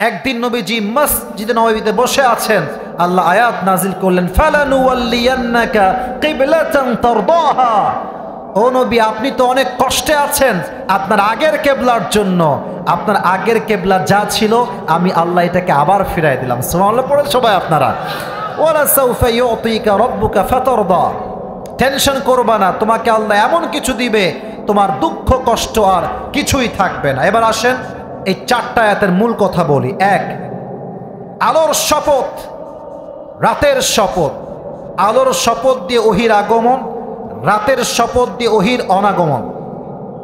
একদিন নবীজি মসজিদে নববীতে বসে আছেন, আল্লাহ আয়াত নাজিল করলেন, ফালানুওয়াল্লিয়ান্নাকা কিবলাতান তারদাহা। ও নবী, আপনি তো অনেক কষ্টে আছেন আপনার আগের কেবলার জন্য। আপনার আগের কেবলা যা ছিল আমি আল্লাহ এটাকে আবার ফিরাই দিলাম। সুবহানাল্লাহ পড়ে সবাই আপনারা। ওয়ালা সাউফা ইউতিকা রাব্বুকা ফাতারদা। টেনশন করবা না, তোমাকে আল্লাহ এমন কিছু দিবে তোমার দুঃখ কষ্ট আর কিছুই থাকবে না। এবার আসেন এই চারটা আয়াতের মূল কথা বলি। এক, আলোর শপথ, রাতের শপথ। আলোর শপথ দিয়ে ওহির আগমন, রাতের শপথ দিয়ে ওহির অনাগমন।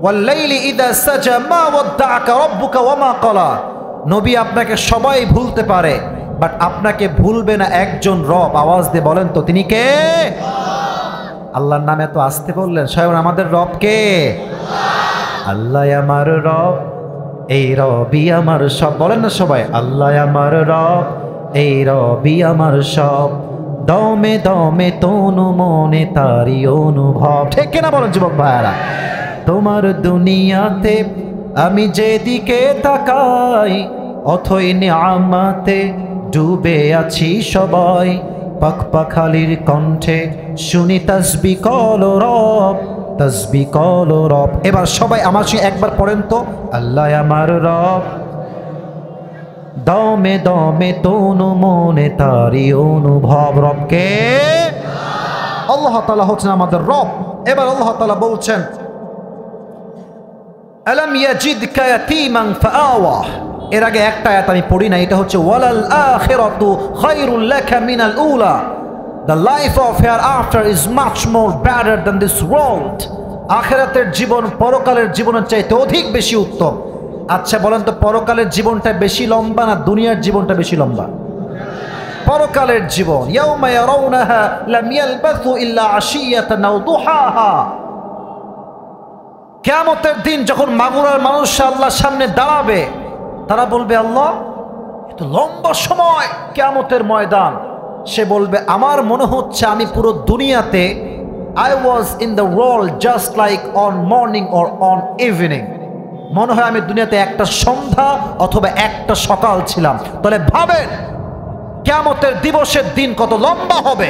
ওয়াল্লাইলি ইযা সাজা মা ওয়াদ্দাআকা রাব্বুকা ওয়া মা ক্বালা। নবী, আপনাকে সবাই ভুলতে পারে, বাট আপনাকে ভুলবে না একজন রব। আওয়াজ দিয়ে বলেন তো তিনি কে? আল্লাহর নামে তো আসতে বললেন, স্বয়ং আমাদের রব কে? আল্লাহ আমার রব, এই রবি আমার সব। বলেন না সবাই, আল্লাহ আমার রব, এই রবি আমার সব। দমে দমে তনু মনে তারি অনুভব। ঠিক কিনা বলেন যুবক ভাইয়ারা? তোমার দুনিয়াতে আমি যেদিকে তাকাই, অথই নিয়ামতে ডুবে আছি সবাই। পাখপাখালির কণ্ঠে শুনি তাসবিহ কলো রব, তাসবিহ কলো রব। এবার সবাই আমার সঙ্গে একবার পড়েন তো, আল্লাহ আমার রব, দমে দমে তনু মনে তারি অনুভব। রবকে আল্লাহ তাআলা হচ্ছেন আমাদের রব। এবার আল্লাহ তাআলা বলছেন, আলাম ইয়াজিদকা ইয়াতীমান ফাআওয়া। এর আগে একটা আয়াত আমি পড়ি না, এটা হচ্ছে ওয়ালাল আখিরাতু খায়রুল লাকা মিনাল উলা। The life of hereafter is much more better than this world. আখিরাতের জীবন পরকালের জীবনের চাইতে অধিক বেশি উত্তম। আচ্ছা বলেন তো, পরকালের জীবনটা বেশি লম্বা না দুনিয়ার জীবনটা বেশি লম্বা? পরকালের জীবন। ইয়াউমা ইয়ারাউনাহা লাম ইয়ালবাসু ইল্লা আশিয়াতান আও দুহাহা। কিয়ামতের দিন যখন মাগুরার মানুষ আল্লাহর সামনে দাঁড়াবে, তারা বলবে, আল্লাহ এত লম্বা সময় কিয়ামতের ময়দান। সে বলবে, আমার মনে হচ্ছে আমি পুরো দুনিয়াতে I was in the world just like on morning or on evening. মনে হয় আমি দুনিয়াতে একটা সন্ধ্যা অথবা একটা সকাল ছিলাম। তাহলে ভাবেন কিয়ামতের দিবসের দিন কত লম্বা হবে।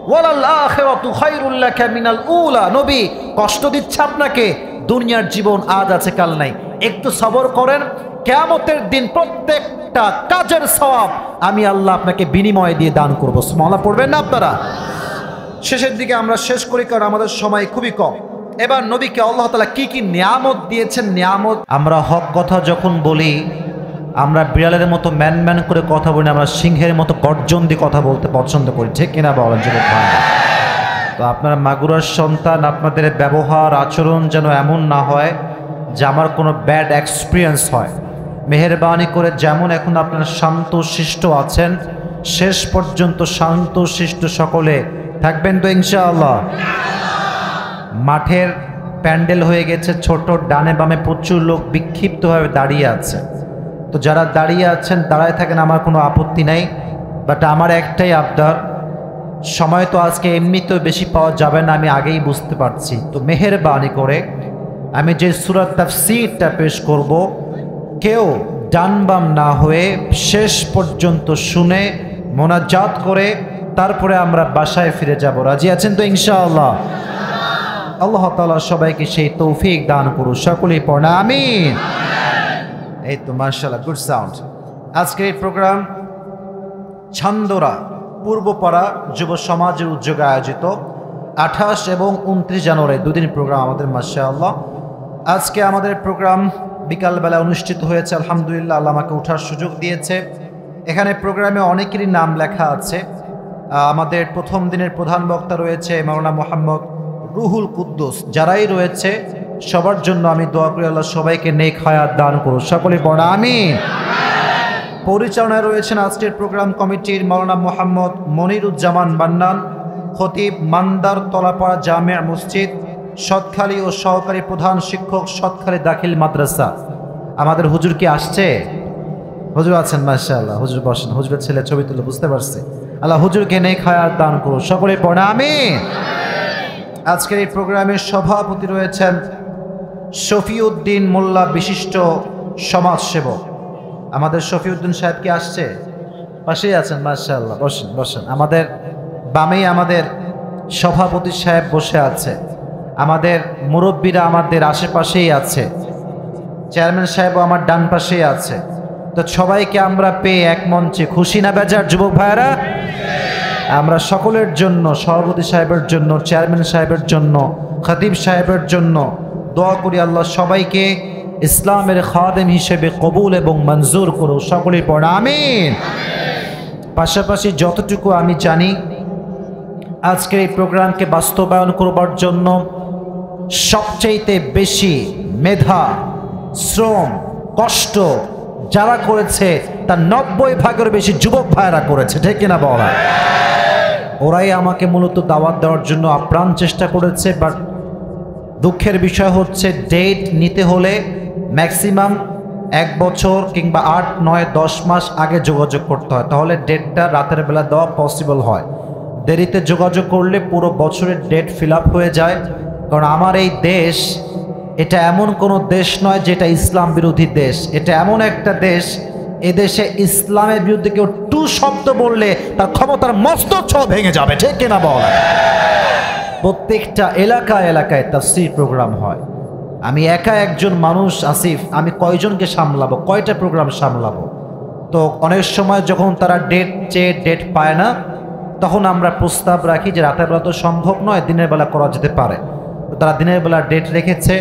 ওয়ালাল আখিরাতু খায়রুল লাকা মিনাল উলা। নবী, কষ্ট দিচ্ছে আপনাকে, দুনিয়ার জীবন আজ আছে কাল নাই, একটু সবর করেন। কিয়ামতের দিন প্রত্যেকটা কাজের সওয়াব আমি আল্লাহ আপনাকে বিনিময় দিয়ে দান করব। সুবহানাল্লাহ পড়বেন না আপনারা? শেষের দিকে আমরা শেষ করি, কারণ আমাদের সময় খুবই কম। এবার নবীকে আল্লাহ তাআলা কি কি নিয়ামত দিয়েছেন। নিয়ামত, আমরা হক কথা যখন বলি, আমরা বিড়ালের মতো ম্যান ম্যান করে কথা বলি, আমরা সিংহের মতো গর্জন দিয়ে কথা বলতে পছন্দ করি। ঠিক কিনা বলেন যুবক ভাই? তো আপনারা মাগুরার সন্তান, আপনাদের ব্যবহার আচরণ যেন এমন না হয় যে আমার কোনো ব্যাড এক্সপিরিয়েন্স হয়। মেহেরবানি করে যেমন এখন আপনারা শান্ত শিষ্ট আছেন, শেষ পর্যন্ত শান্ত শিষ্ট সকলে থাকবেন তো ইনশাআল্লাহ? মাঠের প্যান্ডেল হয়ে গেছে ছোট, ডানে বামে প্রচুর লোক বিক্ষিপ্তভাবে দাঁড়িয়ে আছে। তো যারা দাঁড়িয়ে আছেন দাঁড়ায় থাকেন, আমার কোনো আপত্তি নাই, বাট আমার একটাই আবদার, সময় তো আজকে এমনিতেও বেশি পাওয়া যাবে না, আমি আগেই বুঝতে পারছি। তো মেহেরবানি করে আমি যে সূরা তাফসীরটা পেশ করব, কেউ ডান বাম না হয়ে শেষ পর্যন্ত শুনে মোনাজাত করে তারপরে আমরা বাসায় ফিরে যাব। রাজি আছেন তো ইনশাআল্লাহ? আল্লাহ তাআলা সবাইকে সেই তৌফিক দান করুন। সকলেই পড়া আমিন। এই তো মাশাআল্লাহ, গুড সাউন্ড। আজকের এই প্রোগ্রাম ছান্দরা পূর্বপাড়া যুব সমাজের উদ্যোগে আয়োজিত 28 এবং 29 জানুয়ারি দুদিন প্রোগ্রাম আমাদের মাশাআল্লাহ। আজকে আমাদের প্রোগ্রাম বিকালবেলা অনুষ্ঠিত হয়েছে। আলহামদুলিল্লাহ, আল্লাহ আমাকে ওঠার সুযোগ দিয়েছে। এখানে প্রোগ্রামে অনেকেরই নাম লেখা আছে। আমাদের প্রথম দিনের প্রধান বক্তা রয়েছে মাওলানা মোহাম্মদ রুহুল কুদ্দুস। যারাই রয়েছে সবার জন্য আমি দোয়া করি আল্লাহ সবাইকে নেক হায়াত দান করুন। সকলে পড়া আমিন। পরিচালনায় রয়েছেন আজকের প্রোগ্রাম কমিটির মাওলানা মোহাম্মদ মনিরুজ্জামান মান্নান, খতিব মান্দার তলাপাড়া জামিয়া মসজিদ সৎখালী ও সহকারী প্রধান শিক্ষক সৎখালী দাখিল মাদ্রাসা। আমাদের হুজুর কি আসছে? হুজুর আছেন মাশাআল্লাহ, হুজুর বসেন। হুজুরের ছেলে ছবি তুলে বুঝতে পারছি। আল্লাহ হুজুরকে নেক হায়াত দান করুন। সকলে পড়া আমিন। আজকের এই প্রোগ্রামের সভাপতি রয়েছেন শফিউদ্দিন মোল্লা, বিশিষ্ট সমাজসেবক। আমাদের শফিউদ্দিন সাহেব কি আসছে? পাশেই আছেন, মাশাআল্লাহ, বসেন বসেন। আমাদের বামেই আমাদের সভাপতি সাহেব বসে আছে, আমাদের মুরব্বীরা আমাদের আশেপাশেই আছে, চেয়ারম্যান সাহেবও আমার ডান পাশেই আছে। তো সবাইকে আমরা পেয়ে এক মঞ্চে খুশি না বেজার যুবক ভাইরা? আমরা সকলের জন্য, সভাপতি সাহেবের জন্য, চেয়ারম্যান সাহেবের জন্য, খতিব সাহেবের জন্য দোয়া করি আল্লাহ সবাইকে ইসলামের খাদেম হিসেবে কবুল এবং মঞ্জুর করো, সকলেই পড়া আমিন। পাশাপাশি যতটুকু আমি জানি আজকের এই প্রোগ্রামকে বাস্তবায়ন করবার জন্য সবচেয়ে বেশি মেধা, শ্রম, কষ্ট যারা করেছে তার 90% বেশি যুবক ভাইরা করেছে, ঠিক কিনা বলা? ওরাই আমাকে মূলত দাওয়াত দেওয়ার জন্য আপ্রাণ চেষ্টা করেছে। বাট দুঃখের বিষয় হচ্ছে ডেট নিতে হলে ম্যাক্সিমাম 1 বছর কিংবা 8, 9, 10 মাস আগে যোগাযোগ করতে হয়, তাহলে ডেটটা রাতের বেলা দেওয়া পসিবল হয়। দেরিতে যোগাযোগ করলে পুরো বছরের ডেট ফিল আপ হয়ে যায়। কারণ আমার এই দেশ এটা এমন কোনো দেশ নয় যেটা ইসলাম বিরোধী দেশ, এটা এমন একটা দেশ, এদেশে ইসলামের বিরুদ্ধে কেউ টু শব্দ বললে তার ক্ষমতার মস্তক ভেঙে যাবে, ঠিক কিনা বল? প্রত্যেকটা এলাকায় এলাকায় তাফসীর প্রোগ্রাম হয়। আমি একা একজন মানুষ আসিফ, আমি কয়জনকে সামলাবো, কয়টা প্রোগ্রাম সামলাবো? তো অনেক সময় যখন তারা ডেট চেয়ে ডেট পায় না, তখন আমরা প্রস্তাব রাখি যে রাতের বেলা তো সম্ভব নয়, দিনের বেলা করা যেতে পারে। তো তারা দিনের বেলা ডেট রেখেছে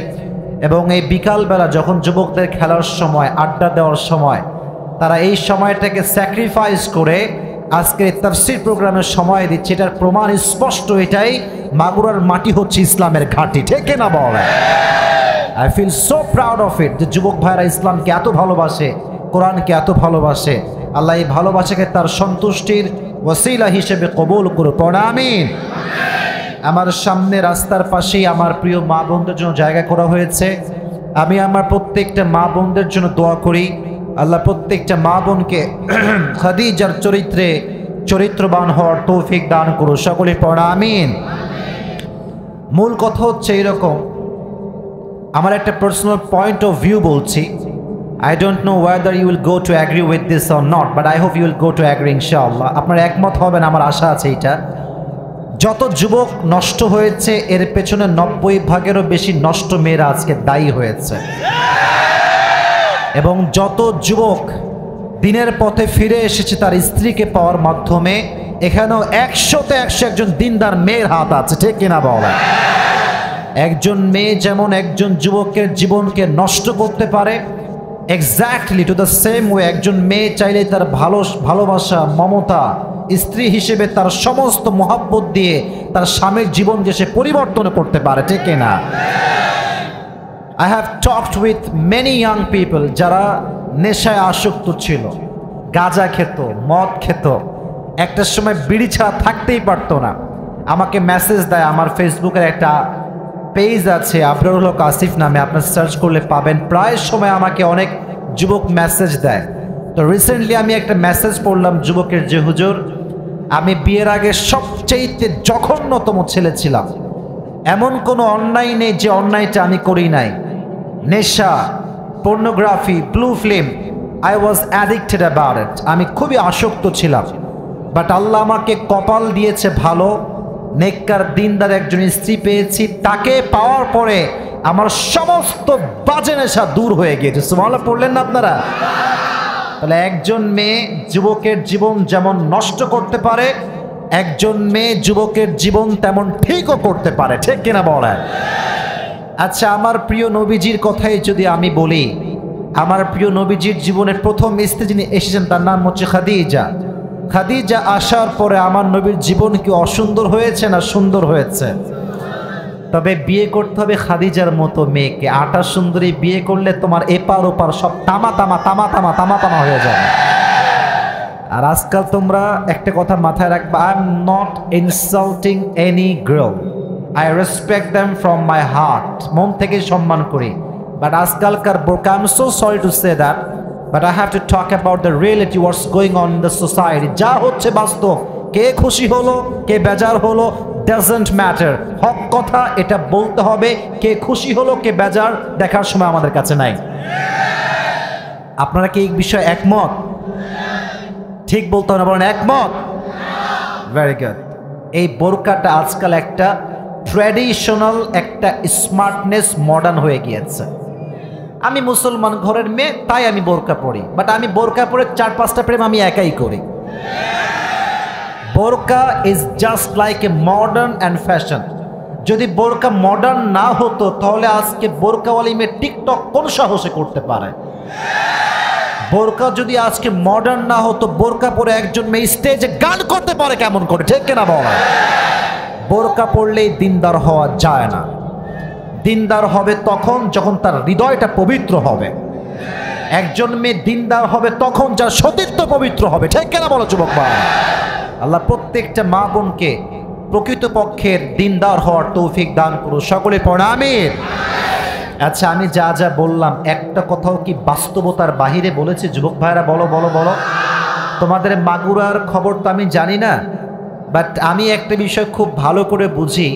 এবং এই বিকালবেলা যখন যুবকদের খেলার সময়, আড্ডা দেওয়ার সময়, তারা এই সময়টাকে স্যাক্রিফাইস করে আজকে তাফসীর প্রোগ্রামের সময় দিচ্ছে। এটার প্রমাণ স্পষ্ট এটাই, মাগুরার মাটি হচ্ছে ইসলামের ঘাঁটি, ঠিক না বল? I feel so proud of it যে যুবক ভাইরা ইসলামকে এত ভালোবাসে, কোরআনকে এত ভালোবাসে। আল্লাহ এই ভালোবাসাকে তার সন্তুষ্টির ওয়াসিলা হিসেবে কবুল করো, পড়া আমিন। আমার সামনে রাস্তার পাশেই আমার প্রিয় মা বোনদের জন্য জায়গা করা হয়েছে। আমি আমার প্রত্যেকটা মা বোনদের জন্য দোয়া করি, আল্লাহ প্রত্যেকটা মা বোনকে খাদিজার চরিত্রবান হওয়ার তৌফিক দান করো, সকলে পড়া আমিন। মূল কথা হচ্ছে এরকম, আমার একটা পার্সোনাল পয়েন্ট অফ ভিউ বলছি। I don't know whether you will go to agree with this or not, but I hope you will go to agree ইনশাআল্লাহ। আপনার একমত হবেন, আমার আশা আছে এটা। যত যুবক নষ্ট হয়েছে এর পেছনে 90%-এরও বেশি নষ্ট মেয়েরা আজকে দায়ী হয়েছে। এবং যত যুবক দিনের পথে ফিরে এসেছে তার স্ত্রীকে পাওয়ার মাধ্যমে, এখানেও 100-তে 100 একজন দিনদার মেয়ের হাত আছে, ঠিক কিনা বলা? একজন মেয়ে যেমন একজন যুবকের জীবনকে নষ্ট করতে পারে, exactly to the same way একজন মেয়ে চাইলে তার ভালোবাসা, মমতা, স্ত্রী হিসেবে তার সমস্ত মোহাব্বত দিয়ে তার স্বামীর জীবনকে সে পরিবর্তন করতে পারে, ঠিক কিনা? I have talked with many young people যারা নেশায় আসক্ত ছিল, গাঁজা খেত, মদ খেত, একটা সময় বিড়ি ছাড়া থাকতেই পারতো না। আমাকে মেসেজ দেয়, আমার ফেসবুকের একটা পেজ আছে আবরারুল হক আসিফ নামে, আপনার সার্চ করলে পাবেন। প্রায় সময় আমাকে অনেক যুবক মেসেজ দেয়। তো রিসেন্টলি আমি একটা মেসেজ পড়লাম যুবকের, যে হুজুর আমি বিয়ের আগে সবচেয়ে জঘন্যতম ছেলে ছিলাম, এমন কোনো অন্যায় নেই যে অন্যায়টা আমি করি নাই। নেশা, pornography, blue film, I was addicted about it, আমি খুবই আসক্ত ছিলাম। বাট আল্লাহ আমাকে কপাল দিয়েছে ভালো, নেককার দিনদার একজন স্ত্রী পেয়েছি, তাকে পাওয়ার পরে আমার সমস্ত বাজে নেশা দূর হয়ে গিয়েছে। সুবহানাল্লাহ পড়লেন না আপনারা? তাহলে একজন মেয়ে যুবকের জীবন যেমন নষ্ট করতে পারে, একজন মেয়ে যুবকের জীবন তেমন ঠিকও করতে পারে, ঠিক কিনা বলেন? আচ্ছা, আমার প্রিয় নবীজির কথাই যদি আমি বলি, আমার প্রিয় নবীজির জীবনের প্রথম স্ত্রী যিনি এসেছেন তার নাম হচ্ছে খাদিজা। খাদিজা আসার পরে আমার নবীর জীবন কি অসুন্দর হয়েছে না সুন্দর হয়েছে? তবে বিয়ে করতে হবে খাদিজার মতো মেয়েকে। আটা সুন্দরী বিয়ে করলে তোমার এপার ওপার সব তামা তামা তামা তামা তামা তামা হয়ে যাবে। আর আজকাল তোমরা একটা কথা মাথায় রাখবা, I am not insulting any girl, I respect them from my heart, মন থেকে সম্মান করি। বাট আজকালকার বোরকা, I am so sorry to say that, but I have to talk about the reality, what's going on in the society. যা হচ্ছে বাস্তব, কে খুশি হলো কে বেজার হলো ডাজন্ট ম্যাটার, হক কথা এটা বলতে হবে। কে খুশি হলো কে বেজার দেখার সময় আমাদের কাছে নাই। আপনারা কি এই বিষয়ে একমত? ঠিক বলতে হবে না, বলেন একমত। Very good. এই বোরকাটা আজকাল একটা ট্র্যাডিশনাল, একটা স্মার্টনেস, মডার্ন হয়ে গিয়েছে। আমি মুসলমান ঘরের মেয়ে, তাই আমি বোরকা পরি, বাট আমি বোরকা পরে 4-5টা প্রেম আমি একাই করি। বোরকা is just like a modern and fashion. যদি বোরকা মডার্ন না হতো তাহলে আজকে বোরকাওয়ালি মেয়ে টিকটক কোন সাহসে করতে পারে? বোরকা যদি আজকে মডার্ন না হতো, বোরকা পরে একজন মেয়ে স্টেজে গান করতে পারে কেমন করে? ঠিক কিনা বলা? বোরকা পরলেই দিনদার হওয়া যায় না। দিনদার হবে তখন যখন তার হৃদয়টা পবিত্র হবে। একজন মেয়ে দিনদার হবে তখন যার সতীত্ব পবিত্র হবে। ঠিক কিনা বলো যুবক ভাই? আল্লাহ প্রত্যেকটা মা বোনকে প্রকৃতপক্ষের দিনদার হওয়ার তৌফিক দান করুন। সকলে পড়ে আমিন। আচ্ছা, আমি যা যা বললাম একটা কথাও কি বাস্তবতার বাহিরে বলেছে? যুবক ভাইরা বলো বলো বলো। তোমাদের মাগুরার খবর তো আমি জানি না, বাট আমি একটা বিষয় খুব ভালো করে বুঝি।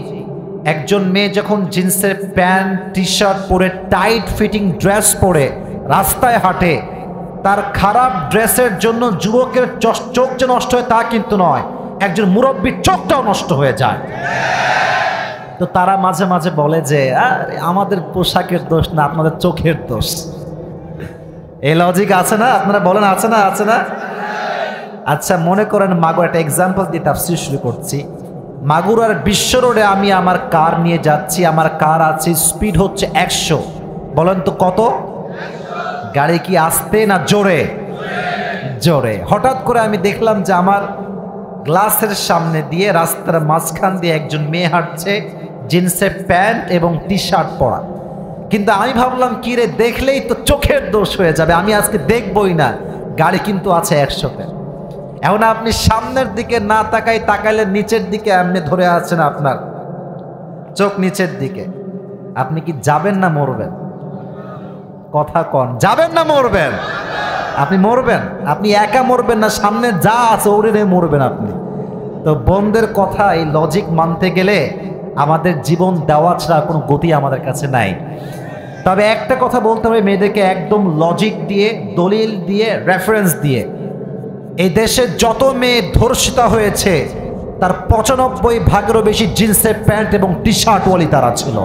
একজন মেয়ে যখন জিন্সের প্যান্ট, টি শার্ট পরে, টাইট ফিটিং ড্রেস পরে রাস্তায় হাঁটে, তার খারাপ ড্রেসের জন্য যুবকের চোখ যে নষ্ট হয় তা কিন্তু নয়, একজন মুরব্বীর চোখটাও নষ্ট হয়ে যায়। তো তারা মাঝে মাঝে বলে যে আমাদের পোশাকের দোষ না, আপনাদের চোখের দোষ। এই লজিক আছে না? আপনারা বলেন আছে না? আছে না? আচ্ছা, মনে করেন মাগুরা, একটা এক্সাম্পল দিয়ে তাফসীর শুরু করছি। মাগুরার বিশ্ব রোডে আমি আমার কার নিয়ে যাচ্ছি, আমার কার আছে, স্পিড হচ্ছে 100। বলেন তো কত? গাড়ি কি আস্তে না জোরে? জোরে। হঠাৎ করে আমি দেখলাম যে আমার গ্লাসের সামনে দিয়ে, রাস্তার মাঝখান দিয়ে একজন মেয়ে হাঁটছে, জিন্সের প্যান্ট এবং টি শার্ট পরা। কিন্তু আমি ভাবলাম কি রে, দেখলেই তো চোখের দোষ হয়ে যাবে, আমি আজকে দেখবই না। গাড়ি কিন্তু আছে 100-তে। এখন আপনি সামনের দিকে না তাকাইলে নিচের দিকে এমনি ধরে আছেন, আপনার চোখ নিচের দিকে। আপনি কি যাবেন না মরবেন? কথা কন, যাবেন না মরবেন? আপনি মরবেন। আপনি একা মরবেন না, সামনে যা আছে ওরে নিয়ে মরবেন আপনি। তো বন্ধের কথা, এই লজিক মানতে গেলে আমাদের জীবন দেওয়া ছাড়া কোনো গতি আমাদের কাছে নাই। তবে একটা কথা বলতে হবে মেয়েদেরকে, একদম লজিক দিয়ে, দলিল দিয়ে, রেফারেন্স দিয়ে। এই দেশে যত মেয়ে ধর্ষিতা হয়েছে তার 95 ভাগেরও বেশি জিন্সের প্যান্ট এবং টি শার্টওয়ালি তারা ছিল।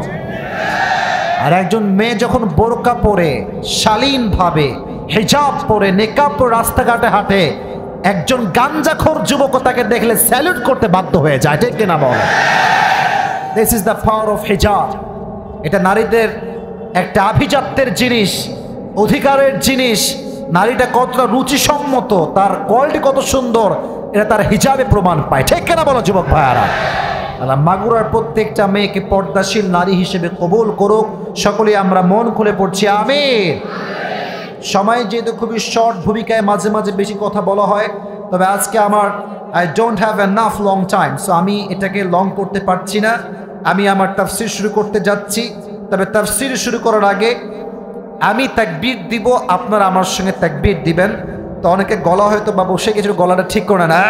আর একজন মেয়ে যখন বোরকা পরে, শালীনভাবে হিজাব পরে, নেকাব পরে রাস্তাঘাটে হাঁটে, একজন গাঞ্জাখোর যুবক তাকে দেখলে স্যালুট করতে বাধ্য হয়ে যায়। ঠিক কিনা বল? This is the power of হিজাব। এটা নারীদের একটা আভিজাত্যের জিনিস, অধিকারের জিনিস। নারীটা কতটা রুচিসম্মত, তার কোয়ালিটি কত সুন্দর, এটা তার হিজাবে প্রমাণ পায়। ঠিক কিনা বলো যুবক ভাইয়ারা? আল্লাহ মাগুরার প্রত্যেকটা মেয়েকে পর্দাশীল নারী হিসেবে কবুল করুক। সকলেই আমরা মন খুলে পড়ছি আমিন। সময় যেহেতু খুবই শর্ট, ভূমিকায় মাঝে মাঝে বেশি কথা বলা হয়, তবে আজকে আমার I don't have enough long time, so আমি এটাকে লং করতে পারছি না। আমি আমার তাফসীর শুরু করতে যাচ্ছি। তবে তাফসীর শুরু করার আগে আমি তাকবীর দিব, আপনারা আমার সঙ্গে তাকবীর দিবেন। তো অনেকে গলা হয়তো বা বসে গেছিল, গলাটা ঠিক করে না।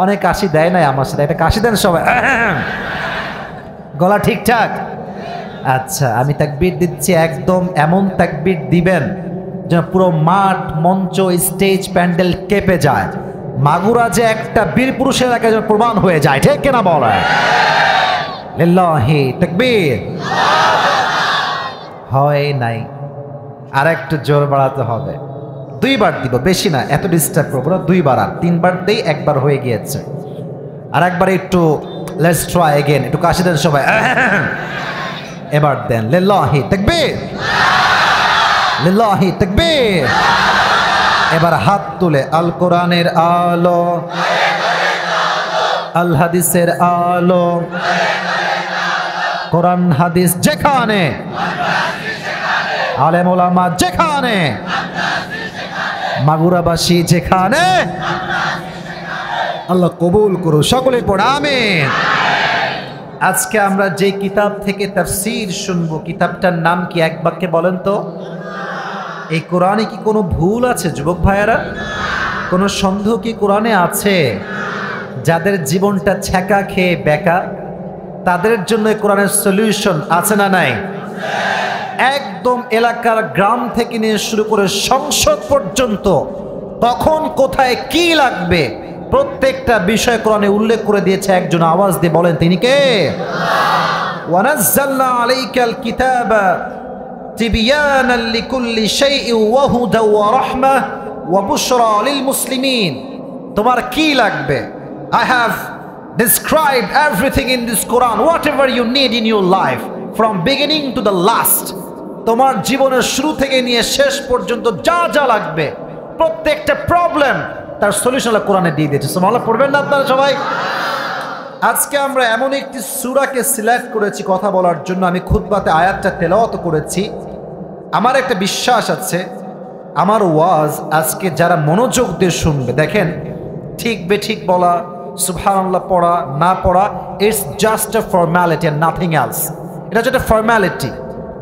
অনেক কাশি দেয় নাই আমার সাথে, এটা কাশি দেন সবাই। গলা ঠিকঠাক? আচ্ছা, আমি তাকবীর দিচ্ছি, একদম এমন তাকবীর দিবেন যেন পুরো মাঠ, মঞ্চ, স্টেজ, প্যান্ডেল কেঁপে যায়। মাগুরা যে একটা বীর পুরুষের এলাকায় যেন প্রমাণ হয়ে যায়। ঠিক কিনা বলা? লিল্লাহি তাকবীর। হয় নাই, আর একটু জোর বাড়াতে হবে। 2 বার দিব, বেশি না, এত ডিস্টার্ব করবো না। 2 বার, আর 3 বার দেই, 1 বার হয়ে গিয়েছে। আর একবার একটু লেটস ট্রাই अगेन, একটু কাশি দেন সবাই। এবার দেন লিল্লাহি তাকবীর, লিল্লাহি তাকবীর। এবার হাত তুলে আল কোরআনের আলো, আল হাদিসের আলো, কোরআন হাদিস যেখানে, আলেম ওলামা যেখানে, মাগুরাবাসী যেখানে, আল্লাহ কবুল করুন। সকলে পড়ে আমিন। আজকে আমরা যে কিতাব থেকে তাফসীর শুনবো, কিতাবটার নাম কি? এক বাক্যে বলেন তো। এই কোরআনে কি কোনো ভুল আছে যুবক ভাইয়েরা? কোনো সন্দেহ কি কোরআনে আছে? যাদের জীবনটা ছ্যাঁকা খেয়ে বেকা, তাদের জন্য কোরআনের সলিউশন আছে না নাই? একদম এলাকার গ্রাম থেকে নিয়ে শুরু করে সংসদ পর্যন্ত কখন কোথায় কি লাগবে প্রত্যেকটা বিষয় কোরআনে উল্লেখ করে দিয়েছে। একজন আওয়াজ দিয়ে বলেন তিনি কে? ওয়ানাজ্জালনা আলাইকাল কিতাবা তিবয়ানাল লিকুল্লি শাইইন ওয়া হুদা ওয়া রাহমাহ ওয়া বুশরা লিল মুসলিমিন। তোমার কি লাগবে? I have described everything in this Quran, whatever you need in your life from beginning to the last. তোমার জীবনের শুরু থেকে নিয়ে শেষ পর্যন্ত যা যা লাগবে প্রত্যেকটা প্রবলেম তার সলিউশন আল্লাহ কোরআনে দিয়ে দিয়েছে। সুবহানাল্লাহ, পড়বেন না আপনারা সবাই? আজকে আমরা এমন একটি সূরাকে সিলেক্ট করেছি কথা বলার জন্য। আমি খুতবাতে আয়াতটা তেলাওয়াত করেছি। আমার একটা বিশ্বাস আছে আমার ওয়াজ আজকে যারা মনোযোগ দিয়ে শুনবে, দেখেন ঠিক বেঠিক বলা, সুবহানাল্লাহ পড়া না পড়া, it's just a formality and nothing else. এটা হচ্ছে একটা ফর্মালিটি,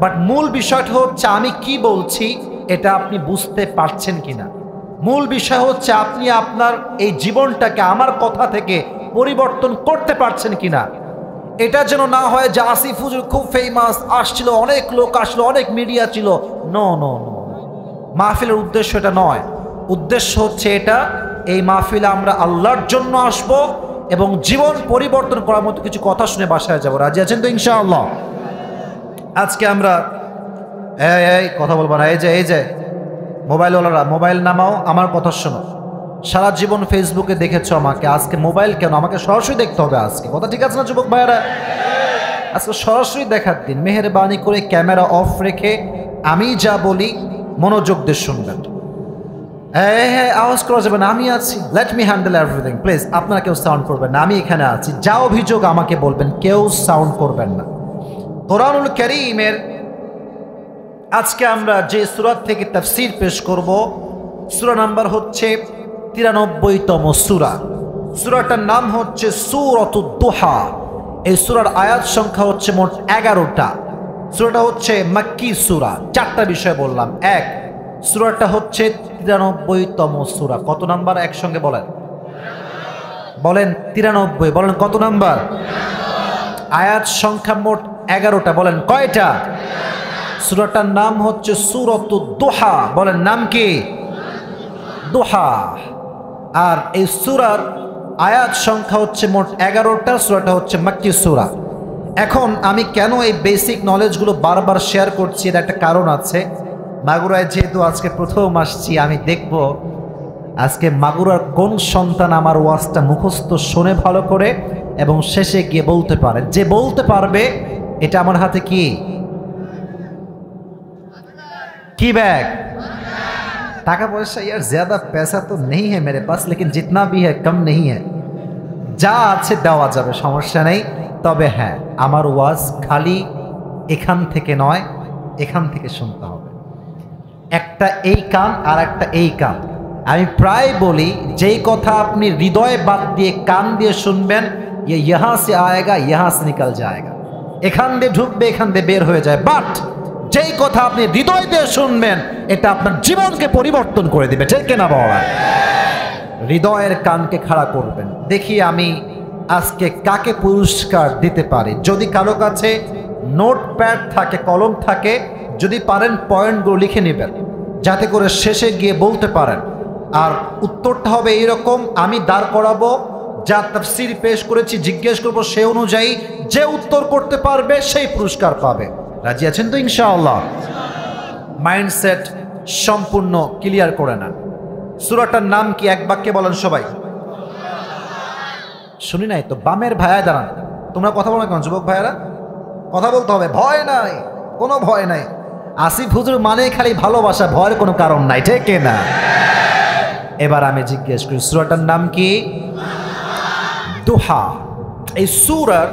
বাট মূল বিষয়টা হচ্ছে আমি কি বলছি এটা আপনি বুঝতে পারছেন কিনা। মূল বিষয় হচ্ছে আপনি আপনার এই জীবনটাকে আমার কথা থেকে পরিবর্তন করতে পারছেন কিনা। এটা যেন না হয় যে আসিফ হুজুর খুব ফেমাস, আসছিল, অনেক লোক আসলো, অনেক মিডিয়া ছিল। নো নো নো, মাহফিলের উদ্দেশ্য এটা নয়। উদ্দেশ্য হচ্ছে এটা, এই মাহফিলে আমরা আল্লাহর জন্য আসব এবং জীবন পরিবর্তন করার মতো কিছু কথা শুনে বাসায় যাব। রাজি আছেন তো ইনশাআল্লাহ? আজকে আমরা এই কথা বলবো না, এই যে মোবাইলওয়ালারা মোবাইল নামাও, আমার কথা শোনো। সারা জীবন ফেসবুকে দেখেছো আমাকে, আজকে মোবাইল কেন? আমাকে সরাসরি দেখতে হবে আজকে। কথা ঠিক আছে না যুবক ভাইয়ারা? আজকে সরাসরি দেখার দিন। মেহেরবানি করে ক্যামেরা অফ রেখে আমি যা বলি মনোযোগ দিয়ে শুনবেন। হ্যাঁ, আওয়াজ করা যাবে না, আমি আছি, let me handle everything. Please আপনারা কেউ সাউন্ড করবেন না, আমি এখানে আছি। যা অভিযোগ আমাকে বলবেন, কেউ সাউন্ড করবেন না। কোরআনুল কারীমের আজকে আমরা যে সূরা থেকে তাফসীর পেশ করব, সূরা নাম্বার হচ্ছে 93তম সূরা। সূরাটার নাম হচ্ছে সূরাতুদ দুহা। এই সূরার আয়াত সংখ্যা হচ্ছে মোট 11টা। সূরাটা হচ্ছে মাক্কি সূরা। 4টা বিষয় বললাম। এক, সূরাটা হচ্ছে 93তম সূরা। কত নাম্বার? একসঙ্গে বলেন, বলেন 93। বলেন কত নাম্বার? আয়াত সংখ্যা মোট 11টা। বলেন কয়টা? সূরাটার নাম হচ্ছে সূরাতুদ দুহা। বলেন নাম কি? দুহা। আর এই সূরার আয়াত সংখ্যা হচ্ছে মোট 11টা। সূরাটা হচ্ছে মাক্কি সূরা। এখন আমি কেন এই বেসিক নলেজগুলো বারবার শেয়ার করছি, এর একটা কারণ আছে। মাগুরায় যেহেতু আজকে প্রথম আসছি, আমি দেখব আজকে মাগুরার কোন সন্তান আমার ওয়াজটা মুখস্থ শোনে ভালো করে এবং শেষে গিয়ে বলতে পারে। যে বলতে পারবে, এটা আমার হাতে কি बैग? টাকা পয়সা यार ज्यादा पैसा तो नहीं है मेरे पास, लेकिन जितना भी है कम नहीं है। যা আছে দেওয়া যাবে, সমস্যা নেই। তবে হ্যাঁ, আমার ওয়াজ খালি এখান থেকে নয়, এখান থেকে শুনতে হবে। একটা এই কান আর একটা এই কান। আমি প্রায় বলি, যেই কথা আপনি হৃদয়ে বাদ দিয়ে কান দিয়ে শুনবেন, ये यहाँ से आएगा यहाँ से निकल जाएगा। এখান দিয়ে ঢুকবে, এখান দিয়ে বের হয়ে যায়। বাট যেই কথা আপনি হৃদয় দিয়ে শুনবেন, এটা আপনার জীবনকে পরিবর্তন করে দিবে। ঠিক কিনা বাবা? হৃদয়ের কানকে খাড়া করবেন। দেখি আমি আজকে কাকে পুরস্কার দিতে পারি। যদি কারো কাছে নোটপ্যাড থাকে, কলম থাকে, যদি পারেন পয়েন্টগুলো লিখে নেবেন, যাতে করে শেষে গিয়ে বলতে পারেন। আর উত্তরটা হবে এইরকম, আমি দাঁড় করাবো, যা তাফসীর পেশ করেছি জিজ্ঞেস করবো, সে অনুযায়ী যে উত্তর করতে পারবে সেই পুরস্কার পাবে। রাজি আছেন তো ইনশাআল্লাহ? মাইন্ডসেট সম্পূর্ণ ক্লিয়ার করে নেন। সূরাটার নাম কি? এক বাক্যে বলেন সবাই। শুনি নাই তো, বামের ভাইয়া দাঁড়ান। তোমরা কথা বলো না কেন যুবক ভাইয়ারা? কথা বলতে হবে, ভয় নাই, কোনো ভয় নাই। আসিফ হুজুর মানে খালি ভালোবাসা, ভয়ের কোনো কারণ নাই। ঠিক না? এবার আমি জিজ্ঞেস করি, সূরাটার নাম কি? দুহা। এই সূরার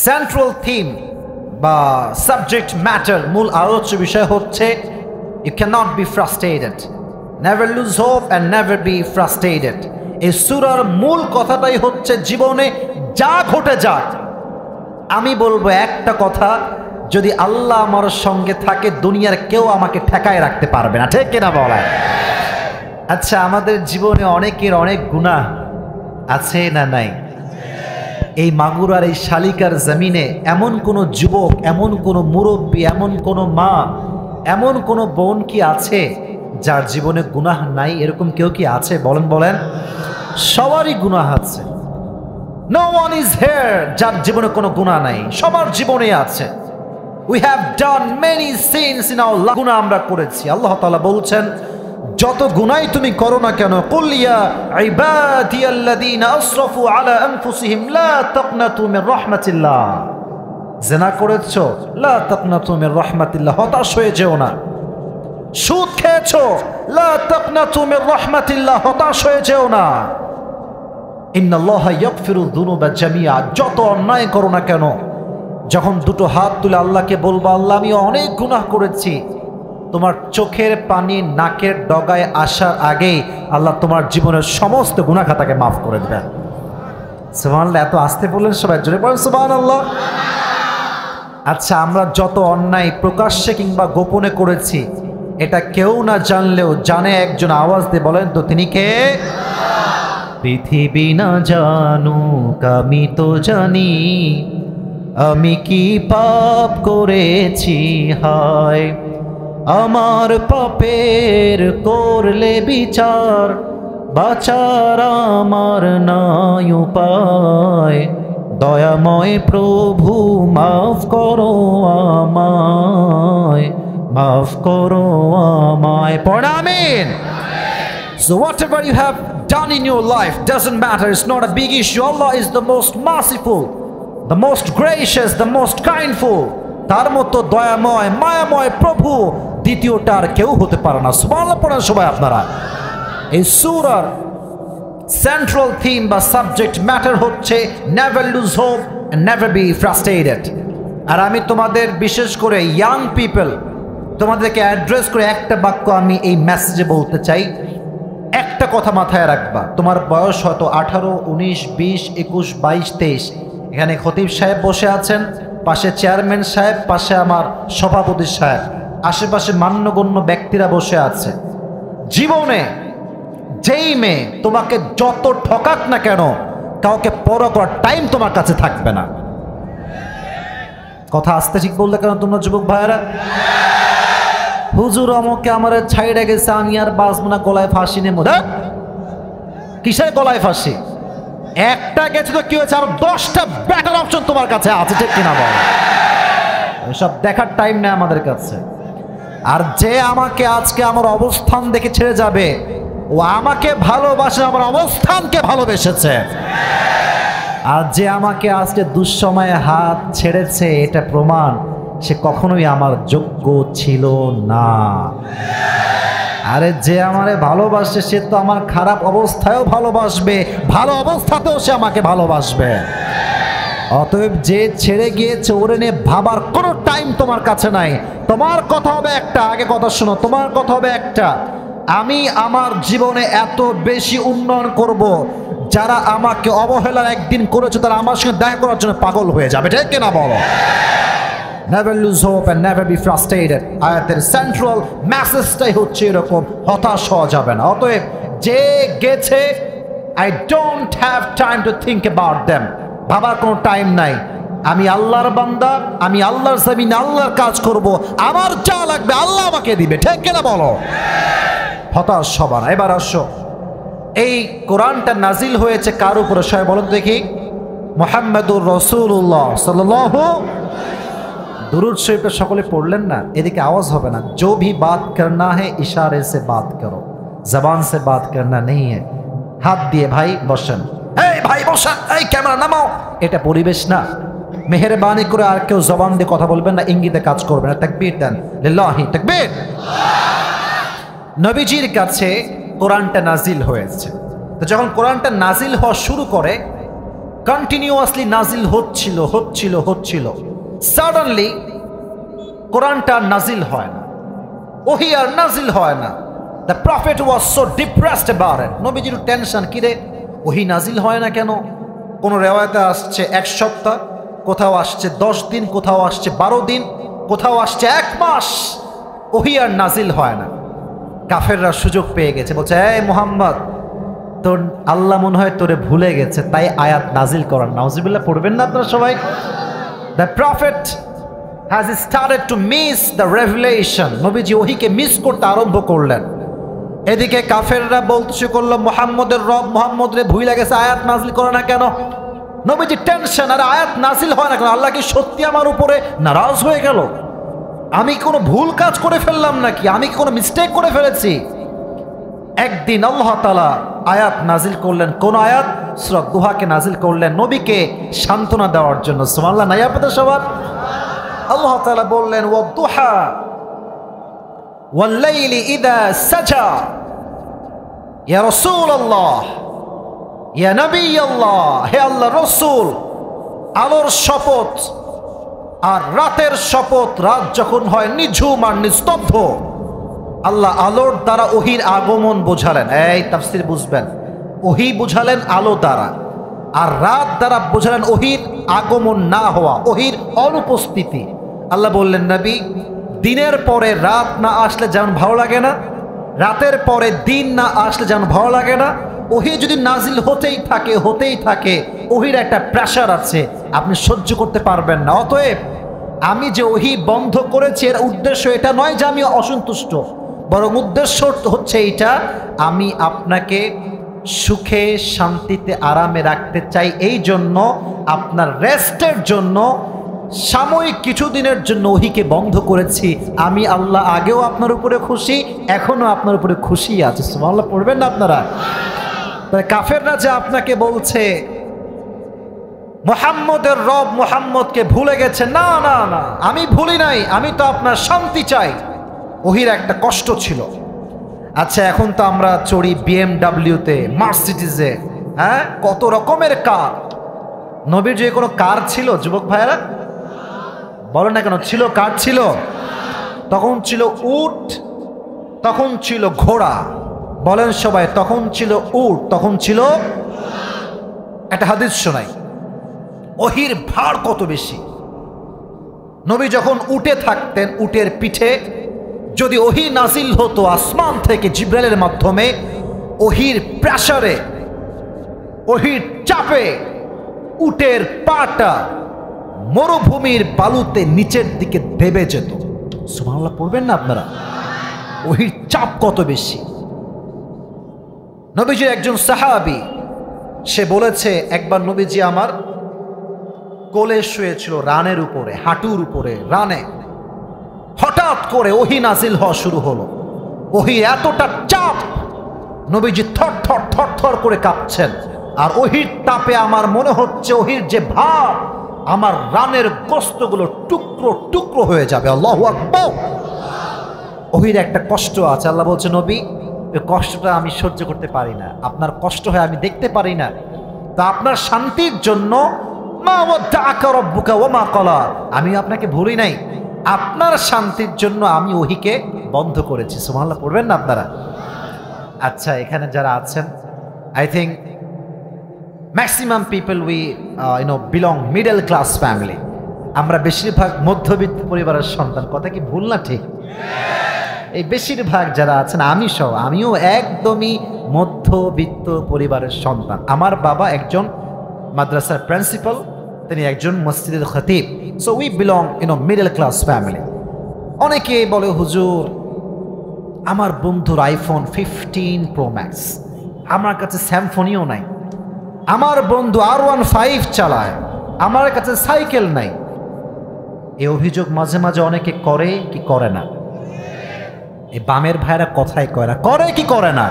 সেন্ট্রাল থিম বা সাবজেক্ট ম্যাটার, মূল আলোচ্য বিষয় হচ্ছে you can not be frustrated, never lose hope and never be frustrated. এই সূরার মূল কথাটাই হচ্ছে জীবনে যা ঘটে যাক, আমি বলবো একটা কথা, যদি আল্লাহ আমার সঙ্গে থাকে, দুনিয়ার কেউ আমাকে ঠেকায় রাখতে পারবে না। ঠিক কিনা বলা? আচ্ছা, আমাদের জীবনে অনেকের অনেক গুনাহ আছে না নাই? এই মাগুরার এই শালিকার জমিনে এমন কোনো যুবক, এমন কোনো মুরব্বী, এমন কোনো মা, এমন কোনো বোন কি আছে যার জীবনে গুনাহ নাই? এরকম কেউ কি আছে? বলেন বলেন। সবারই গুনাহ আছে। নো ওয়ান ইজ হিয়ার যার জীবনে কোনো গুনাহ নাই। সবার জীবনে আছে। We have done many sins in our life. গুনাহ আমরা করেছি। আল্লাহ তাআলা বলছেন, যত গুনাই তুমি করো না কেন, কুল ইয়া ইবাদিয়াল্লাযীনা আসরাফু আলা আনফুসিহিম লা তাকনাতু মির রাহমাতিল্লাহ। জিনা করেছো, লা তাকনাতু মির রাহমাতিল্লাহ, হতাশ হয়ে যেও না। সুদ খেয়েছো, লা তাকনাতু মির রাহমাতিল্লাহ, হতাশ হয়ে যেও না। ইন্নাল্লাহা ইয়াগফিরুয যুনুবা জামিআ। যত অন্যায় করো না কেন, যখন দুটো হাত তুলে আল্লাহকে বলবা, আল্লাহ আমি অনেক গুনাহ করেছি, তোমার চোখের পানি নাকের ডগায় আসার আগেই আল্লাহ তোমার জীবনের সমস্ত গুনাহ খাতাকে মাফ করে দেবেন। সুবহানাল্লাহ। এত আস্তে বললেন সবাই, জোরে বলেন সুবহানাল্লাহ। আচ্ছা, আমরা যত অন্যায় প্রকাশ্যে কিংবা গোপনে করেছি, এটা কেউ না জানলেও জানে একজন, আওয়াজ দিয়ে বলেন তো তিনি কে? পৃথিবী না জানুক আমি তো জানি, আমি কি পাপ করেছি হায়। আমার পাপের করলে বিচার, বাঁচার আমার নাই উপায়। দয়াময় প্রভু মাফ করো আমায়, মাফ করো আমায়। পড় আমিন। So whatever you have done in your life doesn't matter. It's not a big issue. Allah is the most merciful, the most gracious, the most kindful. তার মতো দয়াময় মায়াময় প্রভু দ্বিতীয়টার কেউ হতে পারে না। সুবহানাল্লাহ পড়েন সবাই আপনারা। এই সূরার সেন্ট্রাল থিম বা সাবজেক্ট ম্যাটার হচ্ছে never lose hope and never be frustrated. আর আমি তোমাদের, বিশেষ করে ইয়াং পিপল, তোমাদেরকে অ্যাড্রেস করে একটা বাক্য আমি এই মেসেজে বলতে চাই। একটা কথা মাথায় রাখবা, তোমার বয়স হয়তো 18, 19, 20, 21, 22, 23। এখানে খতিব সাহেব বসে আছেন, পাশে চেয়ারম্যান সাহেব, পাশে আমার সভাপতি সাহেব, আশেপাশে মান্যগণ্য ব্যক্তিরা বসে আছে। জীবনে যেই মেয়ে তোমাকে যত ঠকাক না কেন, কাউকে পরোয়া করার টাইম তোমার কাছে থাকবে না। কথা আসতে ঠিক বললে কেন তোমরা যুবক ভাইয়েরা? হুজুর আমাকে আমার ছাইড়ে গেছে, আমি আর বাঁচবো না, গলায় ফাঁসি নেব। কিসের গলায় ফাঁসি? একটা গেছে তো কি হয়েছে, আর 10টা বেটার অপশন তোমার কাছে আছে, ঠিক কিনা বল? এসব দেখার টাইম নেই আমাদের কাছে। আর যে আমাকে আজকে আমার অবস্থান দেখে ছেড়ে যাবে, ও আমাকে ভালোবাসে, আমার অবস্থানকে ভালোবেসেছে। আর যে আমাকে আজকে দুঃসময়ে হাত ছেড়েছে, এটা প্রমাণ সে কখনোই আমার যোগ্য ছিল না। আরে যে আমারে ভালোবাসে, সে তো আমার খারাপ অবস্থায়ও ভালোবাসবে, ভালো অবস্থাতেও সে আমাকে ভালোবাসবে। অতএব যে ছেড়ে গিয়েছে, ওরে নিয়ে ভাবার কোনো টাইম তোমার কাছে নাই। তোমার কথা হবে একটা, আগে কথা শোনো, তোমার কথা হবে একটা, আমি আমার জীবনে এত বেশি উন্নয়ন করব, যারা আমাকে অবহেলার একদিন করেছে তারা আমার সঙ্গে দেখা করার জন্য পাগল হয়ে যাবে, ঠিক কিনা বলো? Never lose hope and never be frustrated. আয়াতের সেন্ট্রাল মেসেজটাই হচ্ছে এরকম, হতাশ হওয়া যাবে না। অতএব যে গেছে, I don't have time to think about them. ভাবার কোনো টাইম নাই। আমি আল্লাহর বান্দা, আমি আল্লাহর জমিনে আল্লাহর কাজ করব, আমার যা লাগবে আল্লাহ আমাকে দিবে, ঠিক কিনা বলো? হতাশ হবা না। এবার আসো, এই কোরআনটা নাজিল হয়েছে কার উপরে সবাই বলেন দেখি? মুহাম্মাদুর রাসূলুল্লাহ সাল্লাল্লাহু। दुरूद शरीफ पे सकले पढ़लें ना, एदिके आवाज़ होबे ना। जो भी बात करना है इशारे से बात करो, जबान से बात करना नहीं है। हाथ दिए भाई बसें, এই ভাই বসেন, এই ক্যামেরা নামাও, এটা পরিবেশ না। মেহেরবানি করে আর কেউ জবান দিয়ে কথা বলবেন না, ইঙ্গিতে কাজ করবেন না। তাকবীর দেন, লিল্লাহি তাকবীর। নবীজির কাছে কোরআনটা নাজিল হয়েছে। তো যখন কোরআনটা নাজিল হওয়া শুরু করে, কন্টিনিউয়াসলি নাজিল হচ্ছিল হচ্ছিল হচ্ছিল। সাডেনলি কোরআনটা নাজিল হয় না, ওহী আর নাজিল হয় না। The prophet was so depressed about it. নবীজির টেনশন, কি রে ওহী নাজিল হয় না কেন? কোন রিওয়ায়াতে আসছে 1 সপ্তাহ, কোথাও আসছে 10 দিন, কোথাও আসছে 12 দিন, কোথাও আসছে 1 মাস, ওহী আর নাজিল হয় না। কাফেররা সুযোগ পেয়ে গেছে, বলছে এই মুহাম্মদ তো আল্লাহ মনে হয় তোরে ভুলে গেছে, তাই আয়াত নাজিল করার। নাউজুবিল্লাহ পড়বেন না আপনারা সবাই? The prophet has started to miss the revelation. নবীজি ওহীকে মিস করতে আরম্ভ করলেন। এদিকে কাফেররা বলতে শুরু করলো, মুহাম্মদের রব মুহাম্মদ রে ভুলে গেছে, আয়াত নাজিল করে না কেন? নবীজি টেনশন, আর আয়াত নাজিল হয় না কেন? আল্লাহ কি সত্যি আমার উপরে নারাজ হয়ে গেল? আমি কোনো ভুল কাজ করে ফেললাম নাকি? আমি কি কোনো মিস্টেক করে ফেলেছি? একদিন আল্লাহ তাআলা আয়াত নাজিল করলেন। কোন আয়াত? সূরা দুহাকে নাজিল করলেন নবীকে সান্ত্বনা দেওয়ার জন্য। সুবহানাল্লাহ। নাই আপনাদের সবার? আল্লাহ তাআলা বললেন, ওয়াদ-দুহা ওয়াল-লাইলি ইযা সাজা। ইয়া রাসূলুল্লাহ, ইয়া নবিয়াল্লাহ, হে আল্লাহর রাসূল, আলোর শপথ আর রাতের শপথ। রাত যখন হয় নিঝুম আর নিস্তব্ধ, আল্লাহ আলোর দ্বারা ওহীর আগমন বোঝালেন। এই তাফসীর বুঝবেন, ওহী বোঝালেন আলো দ্বারা, আর রাত দ্বারা বোঝালেন ওহীর আগমন না হওয়া, ওহীর অনুপস্থিতি। আল্লাহ বললেন, নবী, দিনের পরে রাত না আসলে যেমন ভালো লাগে না, রাতের পরে দিন না আসলে যেমন ভালো লাগে না, ওহী যদি নাজিল হতেই থাকে, ওহীর একটা প্রেশার আছে, আপনি সহ্য করতে পারবেন না। অতএব আমি যে ওহী বন্ধ করেছি, এর উদ্দেশ্য এটা নয় যে আমি অসন্তুষ্ট, বরং উদ্দেশ্য হচ্ছে এইটা, আমি আপনাকে সুখে শান্তিতে আরামে রাখতে চাই। এই জন্য আপনার রেস্টের জন্য সাময়িক কিছুদিনের জন্য ওহীকে বন্ধ করেছি। আমি আল্লাহ আগেও আপনার উপরে খুশি, এখনো আপনার উপরে খুশি আছে। সুবহানাল্লাহ পড়বেন না আপনারা? কাফেররা যে আপনাকে বলছে মুহাম্মদের রব মুহাম্মদকে ভুলে গেছে, না না না, আমি ভুলি নাই, আমি তো আপনার শান্তি চাই। ওহীর একটা কষ্ট ছিল। আচ্ছা, এখন তো আমরা চড়ি বিএমডাব্লিউতে, মার্সিডিজে, হ্যাঁ, কত রকমের কার। নবীর যে কোনো কার ছিল? যুবক ভাইয়েরা বলো না কেন ছিল? কার ছিল? তখন ছিল উট, তখন ছিল ঘোড়া। বলেন সবাই, তখন ছিল উট, তখন ছিল। একটা হাদিস শোনাই, ওহীর ভার কত বেশি। নবী যখন উটে থাকতেন, উটের পিঠে যদি ওহী নাজিল হতো আসমান থেকে জিবরাইলের মাধ্যমে, ওহীর প্রেসারে, ওহীর চাপে উটের পাটা মরুভূমির বালুতে নিচের দিকে দেবে যেত। সুবহানাল্লাহ পড়বেন না আপনারা? ওহীর চাপ কত বেশি। নবীজির একজন সাহাবী, সে বলেছে, একবার নবীজি আমার কোলে শুয়েছিল, রানের উপরে, হাঁটুর উপরে, রানে। হঠাৎ করে ওহী নাজিল হওয়া শুরু হলো। ওহীর এতটা চাপ, নবীজি থর থর থর থর করে কাঁপছেন। আর ওহীর তাপে আমার মনে হচ্ছে ওহীর যে ভার, আমার রানের গোস্তগুলো টুকরো টুকরো হয়ে যাবে। আল্লাহু আকবার। ওহীর একটা কষ্ট আছে। আল্লাহ বলছে, নবী, ওই কষ্টটা আমি সহ্য করতে পারি না, আপনার কষ্ট হয় আমি দেখতে পারি না। তা আপনার শান্তির জন্য মা ওয়াদ্দাআকা রাব্বুকা ওয়া মা ক্বালা, আমি আপনাকে ভুলি নাই, আপনার শান্তির জন্য আমি ওহীকে বন্ধ করেছি। সুবহানাল্লাহ পড়বেন না আপনারা? আচ্ছা, এখানে যারা আছেন, I think maximum people we belong middle class family. আমরা বেশিরভাগ মধ্যবিত্ত পরিবারের সন্তান। কথা কি ভুল না ঠিক? এই বেশিরভাগ যারা আছেন, আমি সহ, আমিও একদমই মধ্যবিত্ত পরিবারের সন্তান। আমার বাবা একজন মাদ্রাসার প্রিন্সিপাল, তিনি একজন মসজিদের খতিব। So we belong middle class family. অনেকে বলে, হুজুর, আমার বন্ধুর আইফোন 15 প্রো ম্যাক্স, আমার কাছে স্যামফোনিও নাই। আমার বন্ধু R15 চালায়, আমার কাছে সাইকেল নাই। এই অভিযোগ মাঝে মাঝে অনেকে করে কি করে না? এই বামের ভাইরা কথাই কয় না, করে কি করে না?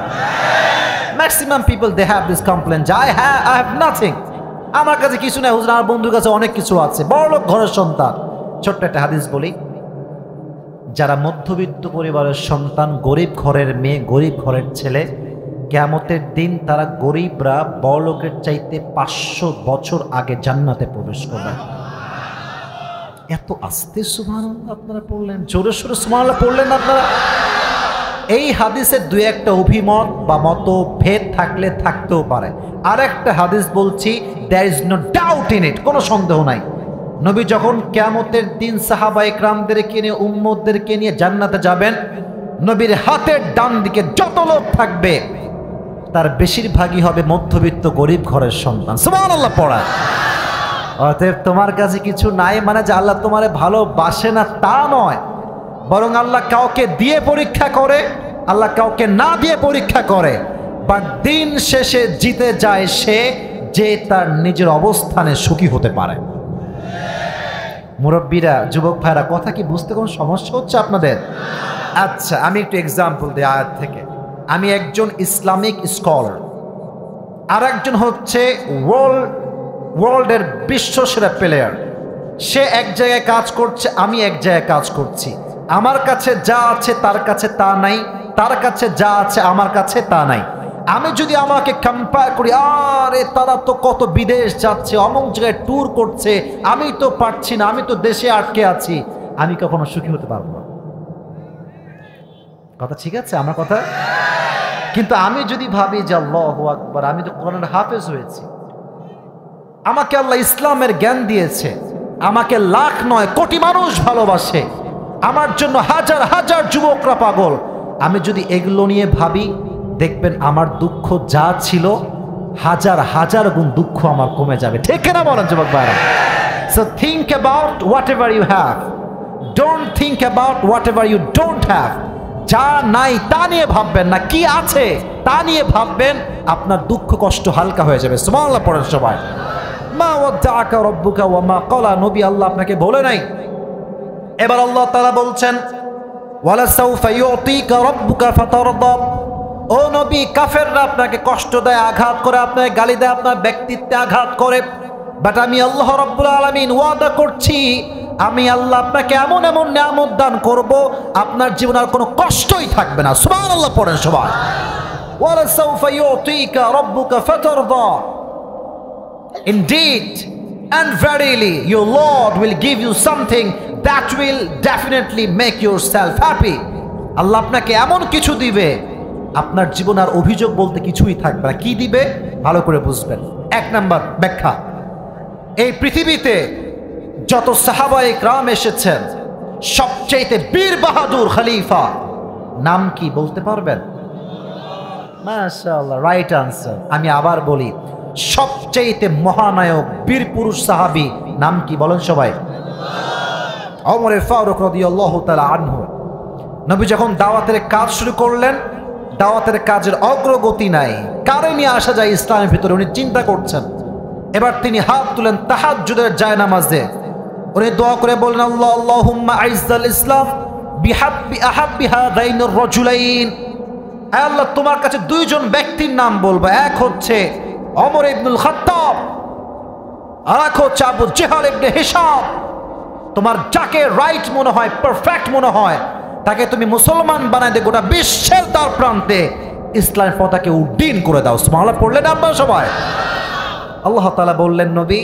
Maximum people they have this complain, I have nothing, আমার কাছে কিছু নাই হুজুর, আমার বন্ধুর কাছে অনেক কিছু আছে। বড়লোক ঘরের সন্তান। ছোট্ট একটা হাদিস বলি, যারা মধ্যবিত্ত পরিবারের সন্তান, গরিব ঘরের মেয়ে, গরিব ঘরের ছেলে, কিয়ামতের দিন তারা গরিবরা বড়লোকের চাইতে 500 বছর আগে জান্নাতে প্রবেশ করবে। এত আস্তে সুবহানাল্লাহ আপনারা পড়লেন, জোরে সোরে সুবহানাল্লাহ পড়লেন আপনারা? এই হাদিসের দুই একটা অভিমত বা মতভেদ থাকলে থাকতেও পারে। আর একটা হাদিস বলছি, there is no doubt in it, কোনো সন্দেহ নাই। নবী যখন কিয়ামতের দিন সাহাবা ইকরামদেরকে নিয়ে, উম্মতদেরকে নিয়ে জান্নাতে যাবেন, নবীর হাতের ডান দিকে যত লোক থাকবে তার বেশিরভাগই হবে মধ্যবিত্ত গরিব ঘরের সন্তান। সুবহানাল্লাহ পড়া। অতএব তোমার কাছে কিছু নাই মানে যে আল্লাহ তোমারে ভালোবাসে না তা নয়, বরং আল্লাহ কাউকে দিয়ে পরীক্ষা করে, আল্লাহ কাউকে না দিয়ে পরীক্ষা করে, বাট দিন শেষে জিতে যায় সে যে তার নিজের অবস্থানে সুখী হতে পারে। মুরব্বীরা, যুবক ভাইরা, কথা কি বুঝতে কোনো সমস্যা হচ্ছে আপনাদের? আচ্ছা, আমি একটু এক্সাম্পল দিই আয়াত থেকে। আমি একজন ইসলামিক স্কলার, আর একজন হচ্ছে ওয়ার্ল্ডের বিশ্বসেরা প্লেয়ার। সে এক জায়গায় কাজ করছে, আমি এক জায়গায় কাজ করছি। আমার কাছে যা আছে তার কাছে তা নাই, তার কাছে যা আছে আমার কাছে তা নাই। আমি যদি আমাকে কম্পেয়ার করি, আরে তারা তো কত বিদেশ যাচ্ছে, অমুক জায়গায় ট্যুর করছে, আমি তো পারছি না, আমি তো দেশে আটকে আছি, আমি কখনো সুখী হতে পারবো না। কথা ঠিক আছে আমার কথা? কিন্তু আমি যদি ভাবি যে আল্লাহু আকবার, আমি তো কোরআনের হাফেজ হয়েছি, আমাকে আল্লাহ ইসলামের জ্ঞান দিয়েছে, আমাকে লাখ নয় কোটি মানুষ ভালোবাসে, আমার জন্য হাজার হাজার যুবকরা পাগল, আমি যদি এগুলো নিয়ে ভাবি, দেখবেন আমার দুঃখ যা ছিল হাজার হাজার গুণ দুঃখ আমার কমে যাবে। ঠিক না বলেন যুবক ভাইরা? So think about whatever you have, don't think about whatever you don't have. যা নাই তা নিয়ে ভাববেন না, কি আছে তা নিয়ে ভাববেন, আপনার দুঃখ কষ্ট হালকা হয়ে যাবে। সুবহানাল্লাহ পড়েন সবাই। মা ওয়াদ্দাআকা রাব্বুকা ওয়া মা ক্বালা। নবী আল্লাহ আপনাকে বলে নাই। এবার আল্লাহ তাআলা বলছেন, ওয়ালা সাউফা ইউতিকা রাব্বুকা ফাতারদা। ও নবী, কাফেররা আপনাকে কষ্ট দেয়, আঘাত করে, আপনাকে গালি দেয়, আপনার ব্যক্তিত্বে আঘাত করে, বাট আমি আল্লাহ রাব্বুল আলামিন ওয়াদা করছি, আমি আল্লাহ আপনাকে এমন এমন নিয়ামত দান করব, আপনার জীবনে আর কোনো কষ্টই থাকবে না। সুবহানাল্লাহ পড়েন সবাই। ওয়ালা সাউফা ইউতিকা রাব্বুকা ফাতারদা। Indeed and verily your Lord will give you something that will definitely make yourself happy. আল্লাহ আপনাকে এমন কিছু দিবে, আপনার জীবন আর অভিযোগ বলতে কিছুই থাকবে না। কি দিবে ভালো করে বুঝবেন। এক নাম্বার ব্যাখ্যা, এই পৃথিবীতে যত সাহাবায়ে কেরাম এসেছেন, সবচেয়ে বীর বাহাদুর খলিফা নাম কি বলতে পারবেন? মাশাআল্লাহ, রাইট আনসার। আমি আবার বলি, সবচেয়ে মহানায়ক বীর পুরুষ সাহাবী নাম কি বলেন সবাই? ওমর ফারুক রাদিয়াল্লাহু তাআলা আনহু। নবী যখন দাওয়াতের কাজ শুরু করলেন, দাওয়াতের কাজের অগ্রগতি নাই, কারে নিয়ে আসা যায় ইসলামের ভিতরে, উনি চিন্তা করছেন। এবার তিনি হাত তুলেন তাহাজ্জুদের জায়নামাজে, উনি দোয়া করে বললেন, আল্লাহুম্মা আইজ্জাল ইসলাম বিহাব্বি আহাব্বি হাযাইনির রাজুলাইন। হে আল্লাহ, তোমার কাছে দুইজন ব্যক্তির নাম বলবো, এক হচ্ছে ওমর ইবনুল খাত্তাব, আর এক হচ্ছে আবু জেহেল ইবনে হিশাম। তোমার যাকে রাইট মনে হয়, পারফেক্ট মনে হয়, তাকে তুমি মুসলমান বানাই দে, গোটা বিশ্বের তার প্রান্তে ইসলামের পতাকে উড্ডীন করে দাও। সুবহানাল্লাহ পড়লেন আপনারা সবাই? আল্লাহ তাআলা বললেন, নবী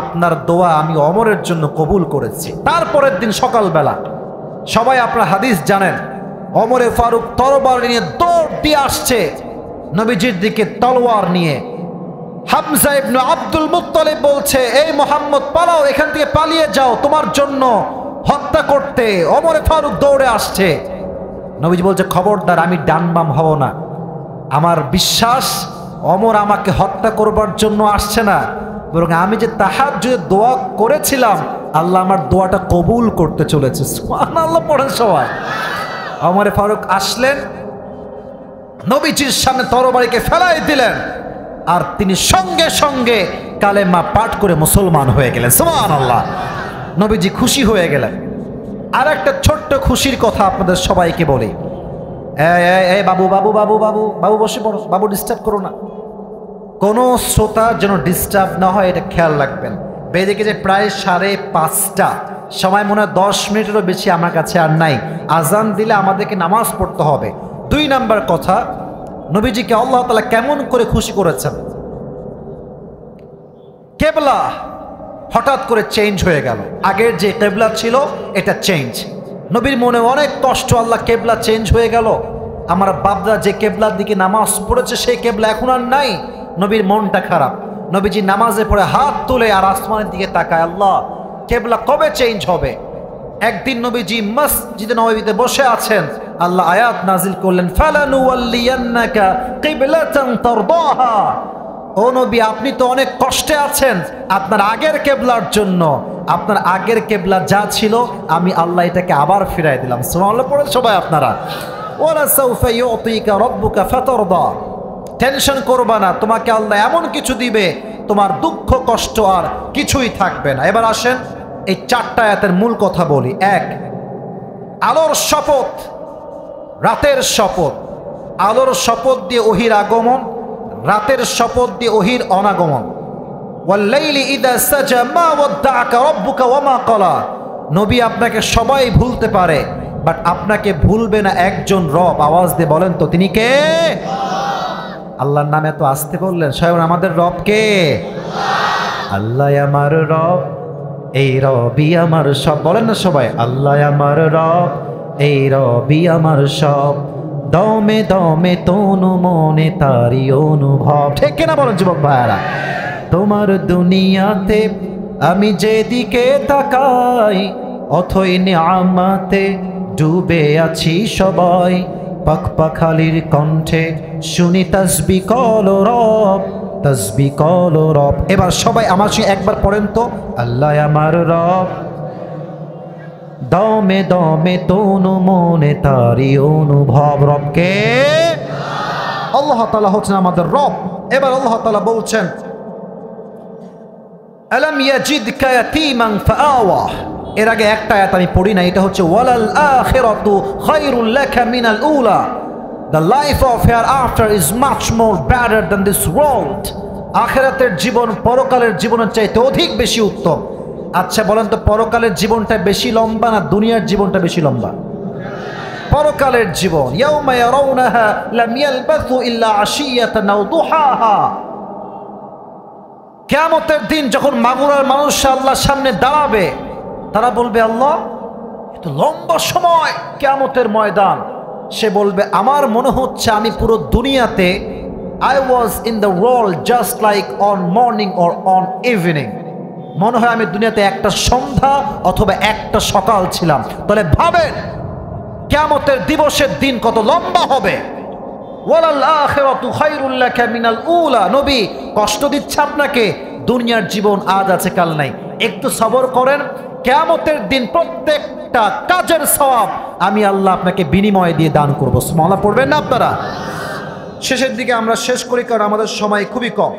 আপনার দোয়া আমি ওমরের জন্য কবুল করেছি। তারপরের দিন সকালবেলা, সবাই আপনার হাদিস জানেন, ওমরে ফারুক তরবারি নিয়ে দৌড় দিয়ে আসছে নবীজির দিকে তলোয়ার নিয়ে। হামজা ইবনে আব্দুল মুত্তালিব বলছে, এই মুহাম্মদ পালাও, এখান থেকে পালিয়ে যাও, তোমার জন্য হত্যা করতে ওমরে ফারুক দৌড়ে আসছে। নবীজি বলছে, খবরদার, আমি ডান বাম হব না। আমার বিশ্বাস ওমর আমাকে হত্যা করবার জন্য আসছে না, বরং আমি যে তাহাজ্জুদে দোয়া করেছিলাম, আল্লাহ আমার দোয়াটা কবুল করতে চলেছে। সুবহানাল্লাহ পড়েন সবাই। ওমরে ফারুক আসলেন, নবীজির সামনে তরবারিকে ফেলাই দিলেন, আর তিনি সঙ্গে সঙ্গে কালেমা পাঠ করে মুসলমান হয়ে গেলেন। সুবহানাল্লাহ। নবীজি খুশি হয়ে গেলেন। আর একটা ছোট্ট খুশির কথা আপনাদের সবাইকে বলি। এই বাবু বাবু বাবু বাবু বাবু বসে পড়ো, বাবু ডিস্টার্ব করো না। কোনো শ্রোতা যেন ডিস্টার্ব না হয়, এটা খেয়াল রাখবেন। বেজে গেছে প্রায় 5:30, সময় মনে হয় 10 মিনিটেরও বেশি আমার কাছে আর নাই। আজান দিলে আমাদেরকে নামাজ পড়তে হবে। 2 নাম্বার কথা, নবীজিকে আল্লাহ তাআলা কেমন করে খুশি করেছেন। কেবলা হঠাৎ করে চেঞ্জ হয়ে গেল, আগের যে কেবলা ছিল এটা চেঞ্জ। নবীর মনে অনেক কষ্ট, আল্লাহ কেবলা চেঞ্জ হয়ে গেল, আমার বাপদা যে কেবলার দিকে নামাজ পড়েছে সেই কেবলা এখন আর নাই। নবীর মনটা খারাপ। নবীজি নামাজে পড়ে হাত তুলে আর আসমানের দিকে তাকায়, আল্লাহ কেবলা কবে চেঞ্জ হবে। একদিন নবীজি মসজিদে নববীতে বসে আছেন, আল্লাহ আয়াত নাজিল করলেন, ফালানুওয়াল্লিয়ান্নাকা কিবলাতান তারদাহা। ও নবী, আপনি তো অনেক কষ্টে আছেন আপনার আগের কেবলার জন্য। আপনার আগের কেবলা যা ছিল আমি আল্লাহ এটাকে আবার ফিরাই দিলাম। সুবহানাল্লাহ পড়ে সবাই আপনারা। ওয়ালা সাউফা ইউতিকা রাব্বুকা ফাতারদা। টেনশন করবা না, তোমাকে আল্লাহ এমন কিছু দিবে তোমার দুঃখ কষ্ট আর কিছুই থাকবে না। এবার আসেন এই 4টা আয়াতের মূল কথা বলি। 1, আলোর শপথ, রাতের শপথ। আলোর শপথ দিয়ে ওহির আগমন, রাতের শপথ দিয়ে ওহির অনাগমন। ওয়াল্লাইলি ইযা সাজা মা ওয়াদ্দাআকা রাব্বুকা ওয়া মা ক্বালা। নবী, আপনাকে সবাই ভুলতে পারে, বাট আপনাকে ভুলবে না একজন রব। আওয়াজ দিয়ে বলেন তো তিনি কে? আল্লাহর নামে এত আসতে বললেন, স্বয়ং আমাদের রব কে? আল্লাহ আমার রব, এই রবই আমার সব। বলেন না সবাই, আল্লাহ আমার রব, এই রবই আমার সব। দমে দমে তনু মনে তারি অনুভব। ঠিক কিনা বলেন যুবক ভাইয়ারা? তোমার দুনিয়াতে আমি যেদিকে তাকাই, অথই নিয়ামতে ডুবে আছি সবাই। পাখপাখালির কণ্ঠে শুনি তাসবিহ কলো রব, তাসবিহ কলো রব। এবার সবাই আমার সঙ্গে একবার পড়েন তো, আল্লাহ আমার রব, দমে দমে তনু মনে তারি অনুভব। রবকে আল্লাহ তাআলা হচ্ছেন আমাদের রব। এবার আল্লাহ তাআলা বলছেন, আলাম ইয়াজিদকা ইয়াতীমান ফাআওয়া। এর আগে একটা আয়াত আমি পড়ি না, এটা হচ্ছে ওয়ালাল আখিরাতু খায়রুল লাকা মিনাল উলা। The life of hereafter is much more better than this world. আখিরাতের জীবন পরকালের জীবনের চাইতে অধিক বেশি উত্তম। আচ্ছা বলেন তো, পরকালের জীবনটা বেশি লম্বা না দুনিয়ার জীবনটা বেশি লম্বা? পরকালের জীবন। ইয়াউমা ইয়ারাউনাহা লাম ইয়ালবাসু ইল্লা আশিয়াতান আও দুহাহা। কিয়ামতের দিন যখন মাগুরার মানুষ আল্লাহর সামনে দাঁড়াবে, তারা বলবে, আল্লাহ এত লম্বা সময় কিয়ামতের ময়দান। সে বলবে, আমার মনে হচ্ছে আমি পুরো দুনিয়াতে I was in the world just like on morning or on evening. মনে হয় আমি দুনিয়াতে একটা সন্ধ্যা অথবা একটা সকাল ছিলাম। তাহলে ভাবেন কিয়ামতের দিবসের দিন কত লম্বা হবে। ওয়ালাল আখিরাতু খায়রুল লাকা মিনাল উলা। নবী, কষ্ট দিচ্ছে আপনাকে, দুনিয়ার জীবন আজ আছে কাল নাই। একটু সবর করেন, কিয়ামতের দিন প্রত্যেকটা কাজের সওয়াব আমি আল্লাহ আপনাকে বিনিময় দিয়ে দান করব। সুবহানাল্লাহ পড়বেন না আপনারা? শেষের দিকে আমরা শেষ করি, কারণ আমাদের সময় খুবই কম।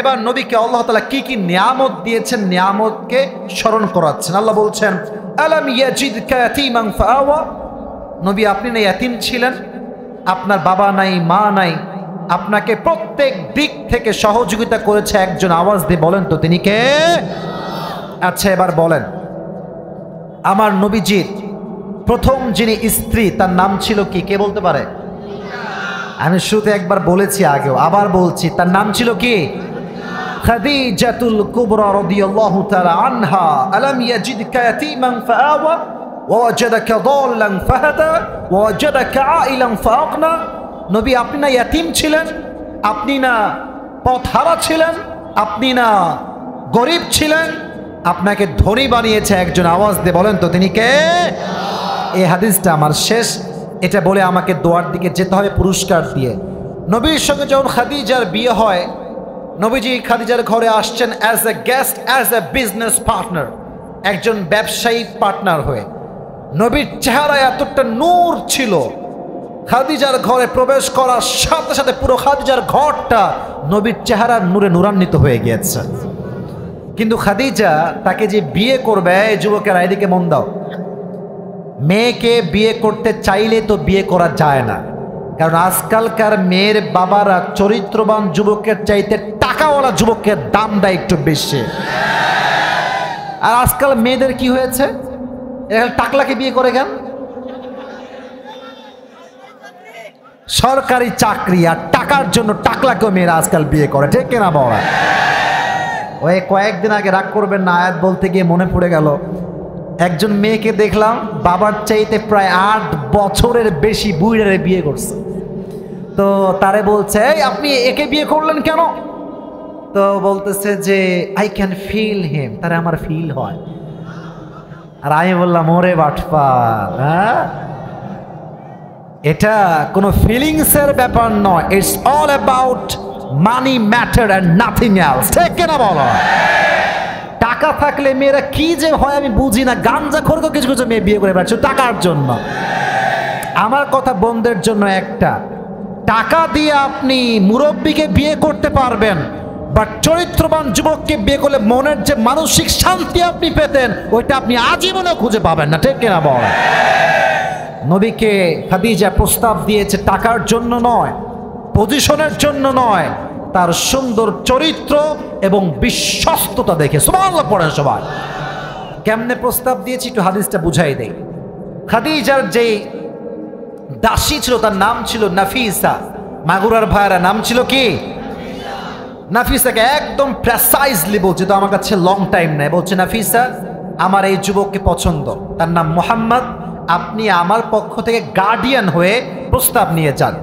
এবার নবীকে আল্লাহ তাআলা কি কি নিয়ামত দিয়েছেন, নিয়ামতকে স্মরণ করাচ্ছেন। আল্লাহ বলছেন, আলাম ইয়াজিদকা ইয়াতীমান ফাআওয়া। নবী, আপনি না ইয়াতীম ছিলেন, আপনার বাবা নাই মা নাই, আপনাকে প্রত্যেক দিক থেকে সহযোগিতা করেছে একজন। আওয়াজ দিয়ে বলেন তো তিনি কে? আচ্ছা এবার বলেন, আমার নবীজির প্রথম যিনি স্ত্রী তার নাম ছিল কি? কে বলতে পারে? আমি শুরুতে একবার বলেছি, আগেও আবার বলছি, তার নাম ছিল কি? খাদিজাতুল কুবরা রাদিয়াল্লাহু তাআলা আনহা। আলাম ইয়াজিদকা ইয়াতীমান ফাআওয়া ওয়াজাদাকা দাল্লান ফাহাদা ওয়াজাদাকা আইলান ফাআগনা। নবী, আপনি না ইয়াতীম ছিলেন, আপনি না পথহারা ছিলেন, আপনি না গরিব ছিলেন, আপনাকে ধনী বানিয়েছে একজন। আওয়াজ দিয়ে বলেন তো তিনি কে? এই হাদিসটা আমার শেষ, এটা বলে আমাকে দোয়ার দিকে যেতে হবে পুরস্কার দিয়ে। নবীর সঙ্গে যখন খাদিজার বিয়ে হয়, নবীজি খাদিজার ঘরে আসছেন as a guest, as a business partner, একজন ব্যবসায়ী পার্টনার হয়ে। নবীর চেহারায় এতটা নূর ছিল, খাদিজার ঘরে প্রবেশ করার সাথে সাথে পুরো খাদিজার ঘরটা নবীর চেহারার নূরে নূরান্বিত হয়ে গিয়েছে। কিন্তু খাদিজা তাকে যে বিয়ে করবে, এই যুবকেরা এদিকে মন দাও, মেয়েকে বিয়ে করতে চাইলে তো বিয়ে করা যায় না, কারণ আজকালকার মেয়ের বাবারা চরিত্রবান যুবকের চাইতে টাকাওয়ালা যুবকের দাম দেয় একটু বেশি। আর আজকাল মেয়েদের কি হয়েছে, এখানে টাকলাকে বিয়ে করে কেন? সরকারি চাকরি আর টাকার জন্য টাকলাকেও মেয়েরা আজকাল বিয়ে করে, ঠিক কিনা বাবা? ওই কয়েকদিন আগে, রাগ করবেন না, আয়াত বলতে গিয়ে মনে পড়ে গেল, একজন মেয়েকে দেখলাম বাবার চাইতে প্রায় 8 বছরের বেশি বুইড়ারে বিয়ে করছে। তো তারে বলছে, এই আপনি একে বিয়ে করলেন কেন? তো বলতেছে যে আই ক্যান ফিল হিম, তারে আমার ফিল হয়। আর আমি বললাম, ওরে বাটপার, হ্যাঁ এটা কোনো ফিলিংসের ব্যাপার নয়, it's all about money matter and nothing else. ঠিক কিনা বলো? টাকা থাকলে মেয়েরা কি যে হয় আমি বুঝি না, গাঞ্জা খোর তো কিছু কিছু মেয়ে বিয়ে করে বেড়াচ্ছে টাকার জন্য। আমার কথা বোনদের জন্য একটা, টাকা দিয়ে আপনি মুরব্বীকে বিয়ে করতে পারবেন, বাট চরিত্রবান যুবককে বিয়ে করলে মনের যে মানসিক শান্তি আপনি পেতেন ওইটা আপনি আজীবনে খুঁজে পাবেন না। ঠিক কিনা বল? নবীকে খাদিজা প্রস্তাব দিয়েছে টাকার জন্য নয়, পজিশনের জন্য নয়, তার সুন্দর চরিত্র এবং বিশ্বস্ততা দেখে। সুবহানাল্লাহ পড়েন সবাই। কেমনে প্রস্তাব দিয়েছি একটু হাদিসটা বুঝাই দেই। খাদিজার যে দাসী ছিল তার নাম ছিল নাফিসা। মাগুরার ভাইরা নাম ছিল কি? নাফিসাকে একদম প্রেসাইজলি বলছে, তো আমার কাছে লং টাইম নেই, বলছে নাফিসা আমার এই যুবককে পছন্দ, তার নাম মোহাম্মদ, আপনি আমার পক্ষ থেকে গার্ডিয়ান হয়ে প্রস্তাব নিয়ে যান।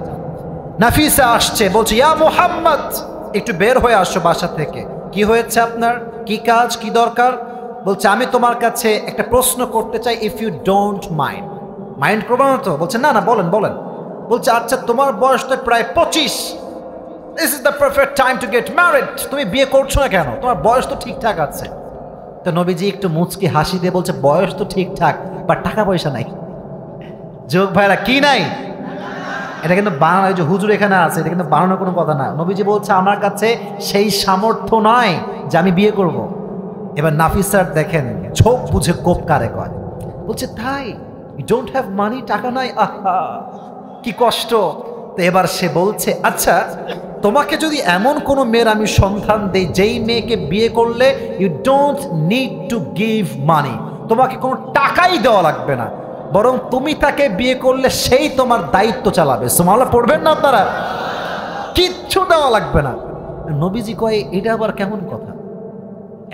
নাফিসা আসছে, বলছে ইয়া মোহাম্মদ একটু বের হয়ে আসো বাসা থেকে। কি হয়েছে আপনার, কি কাজ, কি দরকার? বলছে আমি তোমার কাছে একটা প্রশ্ন করতে চাই, if you don't mind. Mind করবো না তো? বলছে না না বলেন বলেন। বলছে আচ্ছা তোমার বয়স তো প্রায় 25, this is the perfect time to get married, তুমি বিয়ে করছো না কেন? তোমার বয়স তো ঠিকঠাক আছে। তো নবীজি একটু মুচকি হাসি দিয়ে বলছে বয়স তো ঠিকঠাক বাট টাকা পয়সা নাই। যুবক ভাইরা কি নাই? এটা কিন্তু বানানো, যে হুজুর এখানে আছে এটা কিন্তু বানানোর কোনো কথা না। নবীজি বলছে আমার কাছে সেই সামর্থ্য নয় যে আমি বিয়ে করব। এবার নাফিসার দেখেন ঝোঁক বুঝে কোপ কারে কয়, বলছে তাই ইউ ডোন্ট হ্যাভ মানি, টাকা নাই, আহা কি কষ্ট। তো এবার সে বলছে আচ্ছা তোমাকে যদি এমন কোনো মেয়ের আমি সন্ধান দেই যেই মেয়েকে বিয়ে করলে you don't need to give money, তোমাকে কোনো টাকাই দেওয়া লাগবে না, বরং তুমি তাকে বিয়ে করলে সেই তোমার দায়িত্ব চালাবে। সুবহানাল্লাহ পড়বেন না আপনারা? কিচ্ছু দেওয়া লাগবে না। নবীজি কয় এটা আবার কেমন কথা?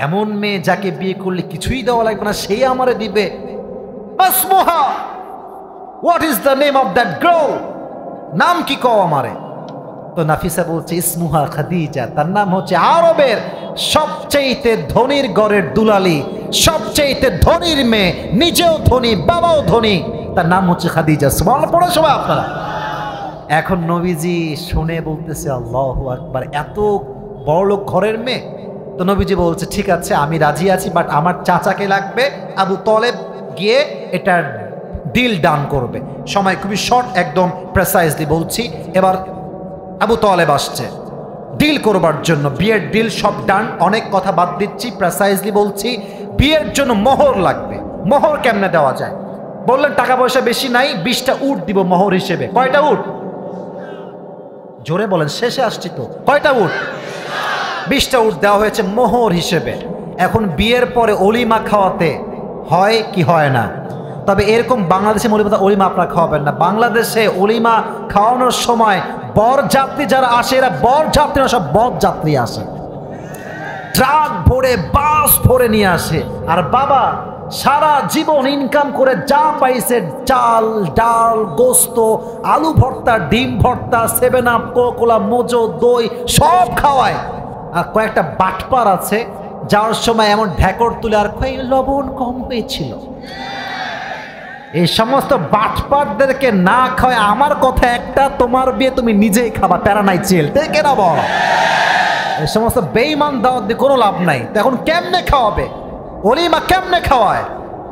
এমন মেয়ে যাকে বিয়ে করলে কিছুই দেওয়া লাগবে না সেই আমারে দিবে? মাসমুহা, what is the name of that girl? নাম কি কও আমারে? তো নাফিসা বলছে ইসমুহা খাদিজা, তার নাম হচ্ছে আরবের সবচেয়ে ধনীর ঘরের দুলালি, সবচেয়ে ধনীর মেয়ে, নিজেও ধনী বাবাও ধনী, তার নাম হচ্ছে খাদিজা। সুবহানাল্লাহ পড়ে সবাই আপনারা। এখন নবীজি শুনে বলতেছে আল্লাহু আকবার, এত বড়লোক ঘরের মেয়ে। তো নবীজি বলছে ঠিক আছে আমি রাজি আছি, বাট আমার চাচাকে লাগবে, আবু তলেব গিয়ে এটার ডিল ডান করবে। সময় খুবই শর্ট, একদম প্রেসাইজলি বলছি। এবার আবু তলেব আসছে ডিল করবার জন্য, বিয়ের ডিল সব ডান, অনেক কথা বাদ দিচ্ছি, প্রেসাইজলি বলছি। বিয়ের জন্য মোহর লাগবে। মোহর কেমনে দেওয়া যায়? বললেন টাকা পয়সা বেশি নাই, 20টা উট দিব মোহর হিসেবে। কয়টা উট? জোরে বলেন, শেষে আসছি তো। কয়টা উট? 20টা উট দেওয়া হয়েছে মোহর হিসেবে। এখন বিয়ের পরে অলিমা খাওয়াতে হয় কি হয় না? তবে এরকম বাংলাদেশে অলিমা আপনারা খাওয়াবেন না। বাংলাদেশে অলিমা খাওয়ানোর সময় বর যাত্রী যারা আসে এরা বর যাত্রী না, সব বর যাত্রী আসে, ট্রাক ভরে বাস ভরে নিয়ে আসে। আর বাবা সারা জীবন ইনকাম করে যা পাইছে চাল ডাল গোস্ত আলু ভর্তা ডিম ভর্তা 7 আপ কোলা মোজো দই সব খাওয়ায়। আর কয়েকটা বাটপার আছে যাওয়ার সময় এমন ঢেকর তুলে আর কই লবণ কম হয়েছিল। এই সমস্ত বাটপারদেরকে না খাওয়ায় আমার কথা একটা, তোমার বিয়ে তুমি নিজেই খাবা, প্যারা নাই চেল, ঠিক না বল? এই সমস্ত বেঈমান দাওয়াত দিয়ে কোনো লাভ নাই। তো এখন কেমনে খাওয়াবে? অলিমা কেমনে খাওয়ায়?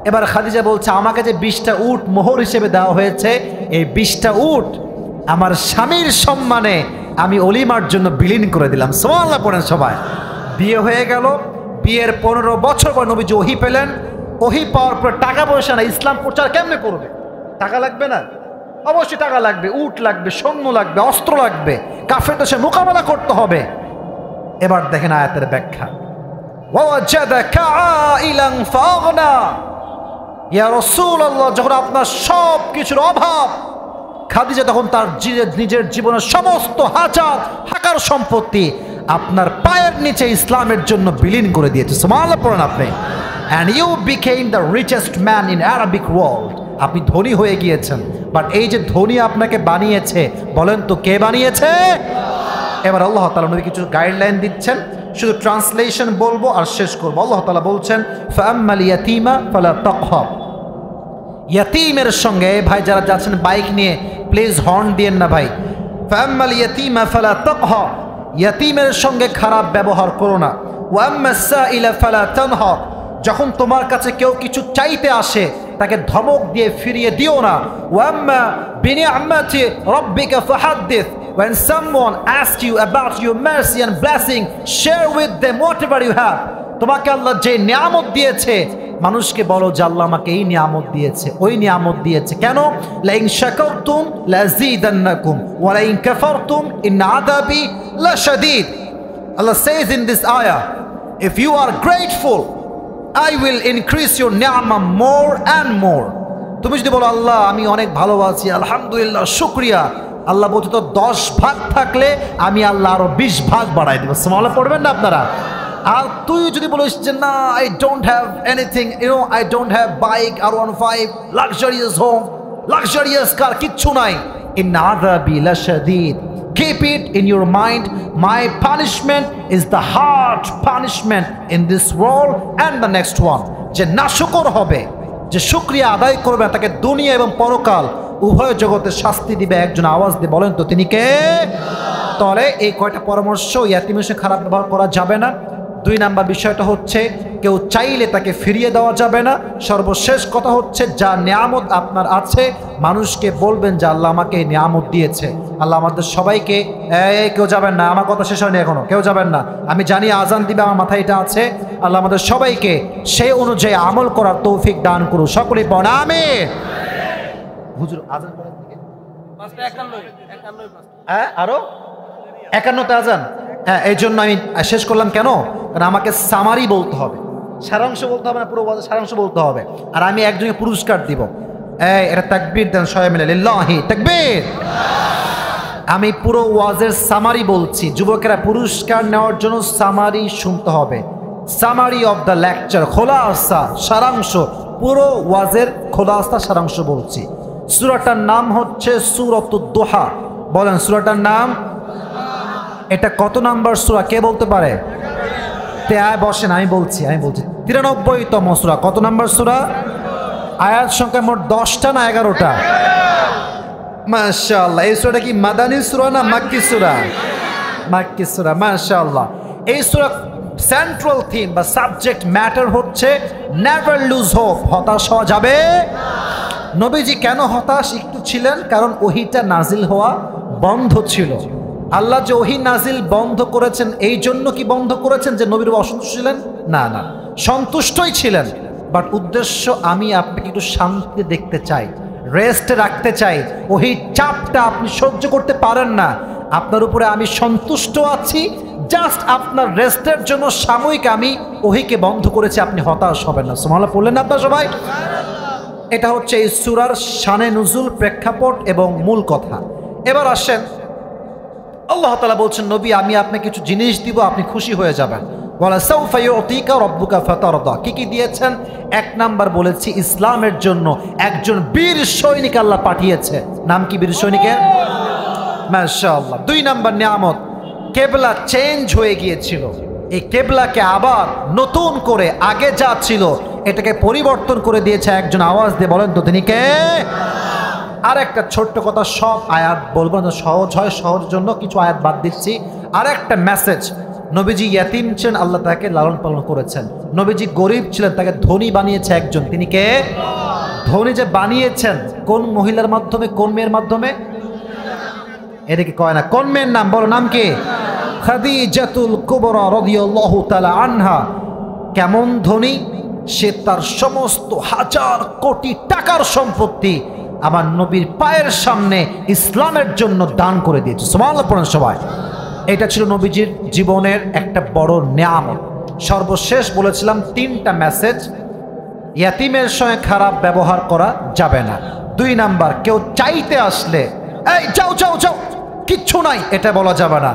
এবার খাদিজা বলছে আমাকে যে 20টা উট মোহর হিসেবে দেওয়া হয়েছে, এই 20টা উট আমার স্বামীর সম্মানে আমি অলিমার জন্য বিলীন করে দিলাম। সুবহানাল্লাহ পড়েন সবাই। বিয়ে হয়ে গেল। বিয়ের 15 বছর পর নবীজি ওহী পেলেন। ওহী পাওয়ার পর টাকা পয়সা না, ইসলাম প্রচার কেমনে করবে? টাকা লাগবে না? অবশ্যই টাকা লাগবে, উট লাগবে, সৈন্য লাগবে, অস্ত্র লাগবে, কাফেরদের সাথে মোকাবেলা করতে হবে। এবার দেখেন আয়াতের ব্যাখ্যা, ওয়াজাদাকা আইলান ফাগনা। ইয়া রাসূলুল্লাহ, যখন আপনার সব কিছুর অভাব, খাদিজা তখন তার নিজের জীবনের সমস্ত হাকার সম্পত্তি আপনার পায়ের নিচে ইসলামের জন্য বিলীন করে দিয়েছে। সুবহানাল্লাহ পড়েন আপনি। And you became the richest man in Arabic world. আপনি ধনী হয়ে গিয়েছেন। বাট এই যে ধনী আপনাকে বানিয়েছে, বলেন তো কে বানিয়েছে? এবার আল্লাহ তাআলা নবী কিছু গাইডলাইন দিচ্ছেন, শুধু ট্রান্সলেশন বলবো আর শেষ করবো। আল্লাহ তাআলা বলছেন ফাআম্মাল ইয়াতীমা ফালা তাকহার। ইয়াতিমের সঙ্গে ভাই যারা যাচ্ছেন বাইক নিয়ে প্লিজ হর্ন দিয়েন না ভাই। ফাম্মাল ইয়াতিমা ফালা তাকহা, ইয়াতিমের সঙ্গে খারাপ ব্যবহার করো না। ওয়াম্মাস সাইলা ফালা তানহা, যখন তোমার কাছে কেউ কিছু চাইতে আসে তাকে ধমক দিয়ে ফিরিয়ে দিও না। ওয়াম্মা বিনিআমাতি রাব্বিকা ফাহাদ্দিস, when someone asks you about your mercy and blessing, share with them whatever you have. তোমাকে আল্লাহ যে নিয়ামত দিয়েছে মানুষকে বলো যে আল্লাহ আমাকে এই নিয়ামত দিয়েছে, ওই নিয়ামত দিয়েছে। কেন? লাইন শাকারতুম লাযীদান্নাকুম ওয়া লাইন কাফারতুম ইন আযাবি লাশাদীদ। Allah says in this ayah, if you are grateful, I will increase your ni'mah more and more. তুমি যদি বলো আল্লাহ আমি অনেক ভালো আছি, আলহামদুলিল্লাহ, শুকরিয়া, আল্লাহ বলতে তো 10 ভাগ থাকলে আমি আল্লাহ আরো 20 ভাগ বাড়াই দেব। সুবহানাল্লাহ পড়বেন না আপনারা? আর তুই যদি বলিস যে না, I don't have anything, I don't have bike, R15, luxurious home, luxurious কার, কিচ্ছু নাই, ইন আযাবি লাশাদীদ। Keep it in your mind, my punishment is the hard punishment in this world and the next one. যে নাশুকর হবে, যে শুকরিয়া আদায় করবে তাকে দুনিয়া এবং পরকাল উভয় জগতে শাস্তি দিবে একজন। আওয়াজ দিয়ে বলেন তো তিনি কে? তাহলে এই কয়টা পরামর্শ, ইয়াতিমের সাথে খারাপ ব্যবহার করা যাবে না। 2 নাম্বার বিষয়টা হচ্ছে কেউ চাইলে তাকে ফিরিয়ে দেওয়া যাবে না। সর্বশেষ কথা হচ্ছে যা নিয়ামত আপনার আছে মানুষকে বলবেন যে আল্লাহ আমাকে এই নিয়ামত দিয়েছে। আল্লাহ আমাদের সবাইকে, কেউ যাবেন না, আমার কথা শেষ হয়নি এখনো, কেউ যাবেন না, আমি জানি আজান দিবে, আমার মাথায় এটা আছে। আল্লাহ আমাদের সবাইকে সেই অনুযায়ী আমল করার তৌফিক দান করুন। সকলেই পড়ুন আমিন। হুজুর আজান করেন আরো 51তে আজান। হ্যাঁ, এই জন্য আমি শেষ করলাম। কেন? কারণ আমাকে সামারি বলতে হবে, সারাংশ বলতে হবে না, পুরো সারাংশ বলতে হবে। আর আমি একজনকে পুরস্কার দিব। এটা তাকবীর দেন সবাই মিলে, লিল্লাহি তাকবীর। আমি পুরো ওয়াজের সামারি বলছি, যুবকেরা পুরস্কার নেওয়ার জন্য সামারি শুনতে হবে। সামারি অফ দ্য লেকচার, খোলাসা, সারাংশ, পুরো ওয়াজের খোলাসা সারাংশ বলছি। সূরাটার নাম হচ্ছে সূরাতুদ দুহা। বলেন সূরাটার নাম। এটা কত নাম্বার সূরা কে বলতে পারে? বসেন, আমি বলছি 93তম সূরা। কত নাম্বার সূরা? আয়াত সংখ্যা মোট 10টা না 11টা? মাশাআল্লাহ। এই সূরাটা কি মাদানী সূরা না মাক্কি সূরা? মাক্কি সূরা, মাশাআল্লাহ। এই সূরা সেন্ট্রাল থিম বা সাবজেক্ট ম্যাটার হচ্ছে নেভার লুজ হোপ, হতাশ হওয়া যাবে। নবীজি কেন হতাশ একটু ছিলেন? কারণ ওহীটা নাজিল হওয়া বন্ধ ছিল। আল্লাহ যে ওহী নাজিল বন্ধ করেছেন, এই জন্য কি বন্ধ করেছেন যে নবীর অসন্তুষ্ট ছিলেন? না না, সন্তুষ্টই ছিলেন। বাট উদ্দেশ্য আমি আপনাকে একটু শান্তি দেখতে চাই, রেস্টে রাখতে চাই। ওহী চাপটা আপনি সহ্য করতে পারেন না, আপনার উপরে আমি সন্তুষ্ট আছি, জাস্ট আপনার রেস্টের জন্য সাময়িক আমি ওহীকে বন্ধ করেছি, আপনি হতাশ হবেন না। সুবহানাল্লাহ বললেন না আপনারা সবাই? এটা হচ্ছে এই সূরার শানে নুজুল, প্রেক্ষাপট এবং মূল কথা। এবার আসেন, আল্লাহ তাআলা বলছেন নবী আমি আপনাকে কিছু জিনিস দিব, আপনি খুশি হয়ে যাবেন। ওয়ালা সাউফা ইউতিকা রাব্বুকা ফাতারদা। কি কি দিয়েছেন? 1 নাম্বার বলেছি ইসলামের জন্য একজন বীর সৈনিক আল্লাহ পাঠিয়েছে। নাম কি বীর সৈনিকের? মাশাআল্লাহ। 2 নাম্বার নিয়ামত, কিবলা চেঞ্জ হয়ে গিয়েছিল, এই কিবলাকে আবার নতুন করে আগে যা ছিল এটাকে পরিবর্তন করে দিয়েছে একজন। আওয়াজ দিয়ে বলেন তো তিনি কে? আর একটা ছোট্ট কথা, সব আয়াত বলবো না, সহজ হয়, সহজ জন্য কিছু আয়াত বাদ দিচ্ছি। আর একটা মেসেজ, নবীজি ইয়াতিম ছিলেন, আল্লাহ তাকে লালন পালন করেছেন। নবীজি গরিব ছিলেন, তাকে ধনী বানিয়েছে একজন। তিনি কে? ধনী যে বানিয়েছেন কোন মহিলার মাধ্যমে, কোন মেয়ের মাধ্যমে? এদিকে কয় না, কোন মেয়ের নাম বলো, নাম কি? খাদিজাতুল কুবরা রাদিয়াল্লাহু তাআলা আনহা। কেমন ধনী? সে তার সমস্ত হাজার কোটি টাকার সম্পত্তি আমার নবীর পায়ের সামনে ইসলামের জন্য দান করে দিয়েছে। সুবহানাল্লাহ পড়েন সবাই। এটা ছিল নবীজির জীবনের একটা বড় নিয়ামত। সর্বশেষ বলেছিলাম 3টা মেসেজ। ইয়াতিমের সঙ্গে খারাপ ব্যবহার করা যাবে না। 2 নাম্বার, কেউ চাইতে আসলে এই যাও যাও যাও, কিচ্ছু নাই, এটা বলা যাবে না।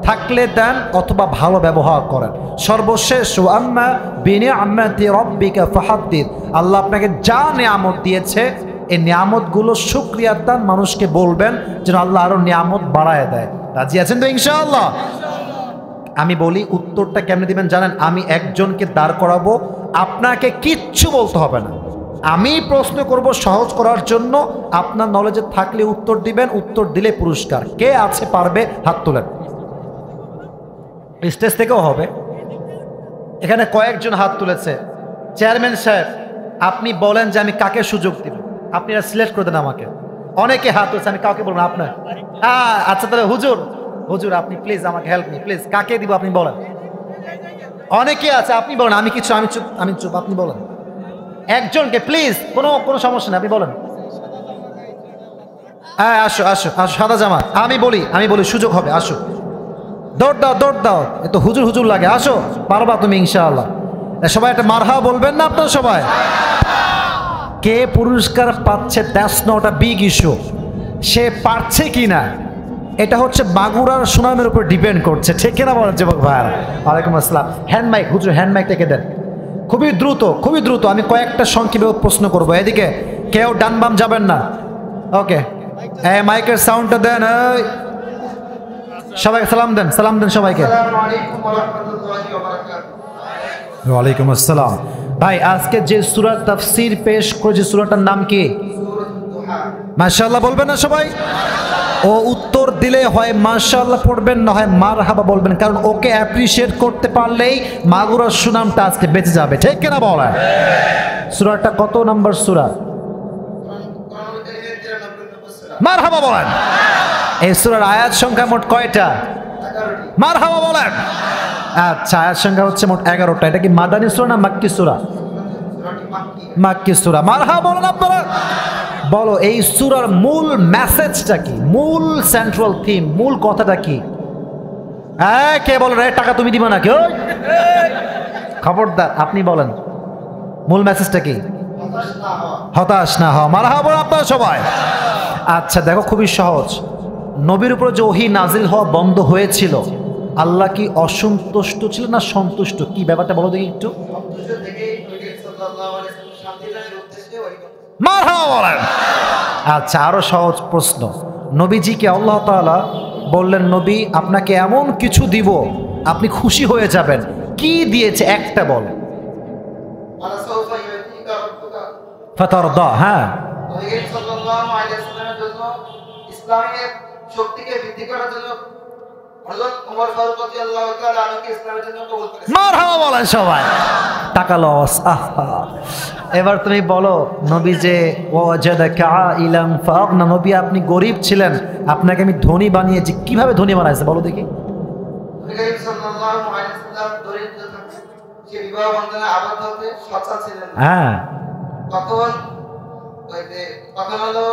থাকলে দেন অথবা ভালো ব্যবহার করেন। সর্বশেষ, আম্মা বিনিআমাতি রাব্বিকা ফাহাদ্দিস। আল্লাহ আপনাকে যা নিয়ামত দিয়েছে এই নিয়ামতগুলো শুকরিয়ার দান মানুষকে বলবেন যেন আল্লাহ আরো নিয়ামত বাড়ায় দেয়। রাজি আছেন তো ইনশাআল্লাহ? আমি বলি উত্তরটা কেমনে দিবেন জানেন? আমি একজনকে দাঁড় করাবো, আপনাকে কিচ্ছু বলতে হবে না, আমি প্রশ্ন করব সহজ করার জন্য, আপনার নলেজে থাকলে উত্তর দিবেন, উত্তর দিলে পুরস্কার। কে আছে পারবে হাত তোলেন। স্টেজ থেকেও হবে। এখানে কয়েকজন হাত তুলেছে। চেয়ারম্যান সাহেব, আপনি বলেন যে আমি কাকে সুযোগ দিব, আপনি এটা সিলেক্ট করে দেন আমাকে। অনেকে হাত তুলেছে, আমি কাউকে বলবো না, আপনার। আচ্ছা তাহলে হুজুর, হুজুর আপনি প্লিজ আমাকে হেল্প মি প্লিজ, কাকে দিব আপনি বলেন। অনেকে আছে, আপনি বলেন। আমি চুপ, আমি চুপ, আপনি বলেন একজনকে প্লিজ, কোনো সমস্যা নেই, আপনি বলেন। হ্যাঁ আসো আসো আসো, সাদা জামা। আমি বলি সুযোগ হবে, আসো। দৌড় দাও, এ তো হুজুর হুজুর লাগে। আসো, পারবা তুমি ইনশাআল্লাহ। সবাই একটা মারহা বলবেন না আপনারা সবাই? কে পুরস্কার পাচ্ছে that's not a big issue. সে পারছে কি না এটা হচ্ছে মাগুরার সুনামের উপর ডিপেন্ড করছে, ঠিক কিনা বলেন যুবক ভাইরা? ওয়ালাইকুম আসসালাম। হ্যান্ড মাইক, হুজুর হ্যান্ড মাইক থেকে দেন। খুবই দ্রুত আমি কয়েকটা সংক্ষেপে প্রশ্ন করব। এদিকে কেউ ডান বাম যাবেন না। ওকে, মাইকের সাউন্ডটা দেন। সবাইকে সালাম দেন সবাইকে। ওয়ালাইকুম আসসালাম। ভাই আজকে যে সূরা তাফসীর পেশ করেছে, সূরাটার নাম কি? মাশাআল্লাহ বলবেন না সবাই? ও উত্তর দিলে হয় মাশাআল্লাহ পড়বেন, না হয় মারহাবা বলবেন, কারণ ওকে অ্যাপ্রিশিয়েট করতে পারলেই মাগুরার সুনামটা আজকে বেঁচে যাবে, ঠিক কিনা বলেন? সূরাটা কত নম্বর সূরা? মারহাবা বলেন। এই সূরার আয়াত সংখ্যা মোট কয়টা? মারহাবা বলেন। আচ্ছা, আয়াত সংখ্যা হচ্ছে মোট 11টা। এটা কি মাদানী সূরা না মাক্কি সূরা? মাক্কি সূরা। মারহাবা বলেন আপনারা। বলো এই সূরার মূল মেসেজটা কি? মূল সেন্ট্রাল থিম, মূল কথাটা কি? কে বলেন? টাকা তুমি দিবা নাকি? ওই খবরদার, আপনি বলেন মূল মেসেজটা কি? হতাশ না হওয়া। মারহাবা বলেন আপনারা সবাই। আচ্ছা দেখো, খুবই সহজ। নবীর উপর যে ওহী নাজিল হওয়া বন্ধ হয়েছিল, আল্লাহ কি অসন্তুষ্ট ছিল না সন্তুষ্ট? কি ব্যাপারটা বলো দেখি একটু। মারহাবা বলেন। আচ্ছা, আরো সহজ প্রশ্ন। নবীজিকে আল্লাহ তাআলা বললেন, নবী আপনাকে এমন কিছু দিব আপনি খুশি হয়ে যাবেন, কি দিয়েছে একটা বল। ফাতারদা। হ্যাঁ, ইসলামের শক্তিকে বৃদ্ধি করার জন্য হযরত ওমর ফারুক রাদিয়াল্লাহু তাআলা আনহুকে ইসলামের জন্য কবুল করেছেন। মারহাবা বলেন সবাই। টাকা লস। এবার তুমি বলো, নবী যে ওয়াজাদাকা আইলাম ফাগনা, নবী আপনি গরীব ছিলেন, আপনাকে আমি ধনী বানিয়েছি। কিভাবে ধনী বানাইছে বলো দেখি। নবী করিম সাল্লাল্লাহু আলাইহি ওয়াসাল্লাম দরিদ্র থাকতেন, সে বিবাহ বন্ধনে আবদ্ধ হতে সচ্ছল ছিলেন। হ্যাঁ, তখন হলো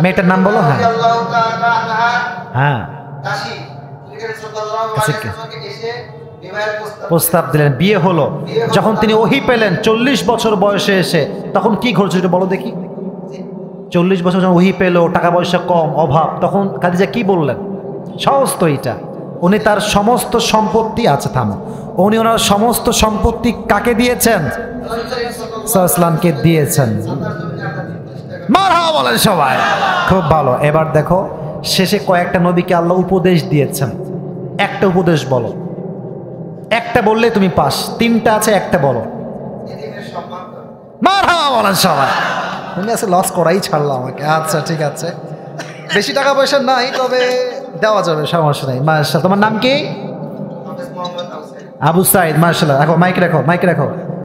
মেয়েটার নাম বলো। হ্যাঁ, প্রস্তাব দিলেন, বিয়ে হলো। যখন তিনি ওহী পেলেন 40 বছর বয়সে এসে, তখন কি ঘটছে বলো দেখি। 40 বছর যখন ওহী পেল, টাকা পয়সা কম, অভাব, তখন খাদিজা কি বললেন? সহজ তো এটা। উনি তার সমস্ত সম্পত্তি, আছে থামো, উনি ওনার সমস্ত সম্পত্তি কাকে দিয়েছেন? সাল্লাল্লাহু দিয়েছেন। মারহাবা বলেন সবাই। খুব ভালো। এবার দেখো, শেষে কয়েকটা নবীকে আল্লাহ উপদেশ দিয়েছেন। একটা উপদেশ বলো, একটা বললে তুমি পাস। তিনটা আছে, একটা বলো। মারহাবা বলেন সবাই। তুমি আছে লস করাই ছাড়লো আমাকে। আচ্ছা ঠিক আছে, বেশি টাকা পয়সা নাই, তবে দেওয়া যাবে, সমস্যা নাই। মাশাআল্লাহ। তোমার নাম কি? আবু সাইদ। মাশাআল্লাহ। রাখো মাইক, রাখো।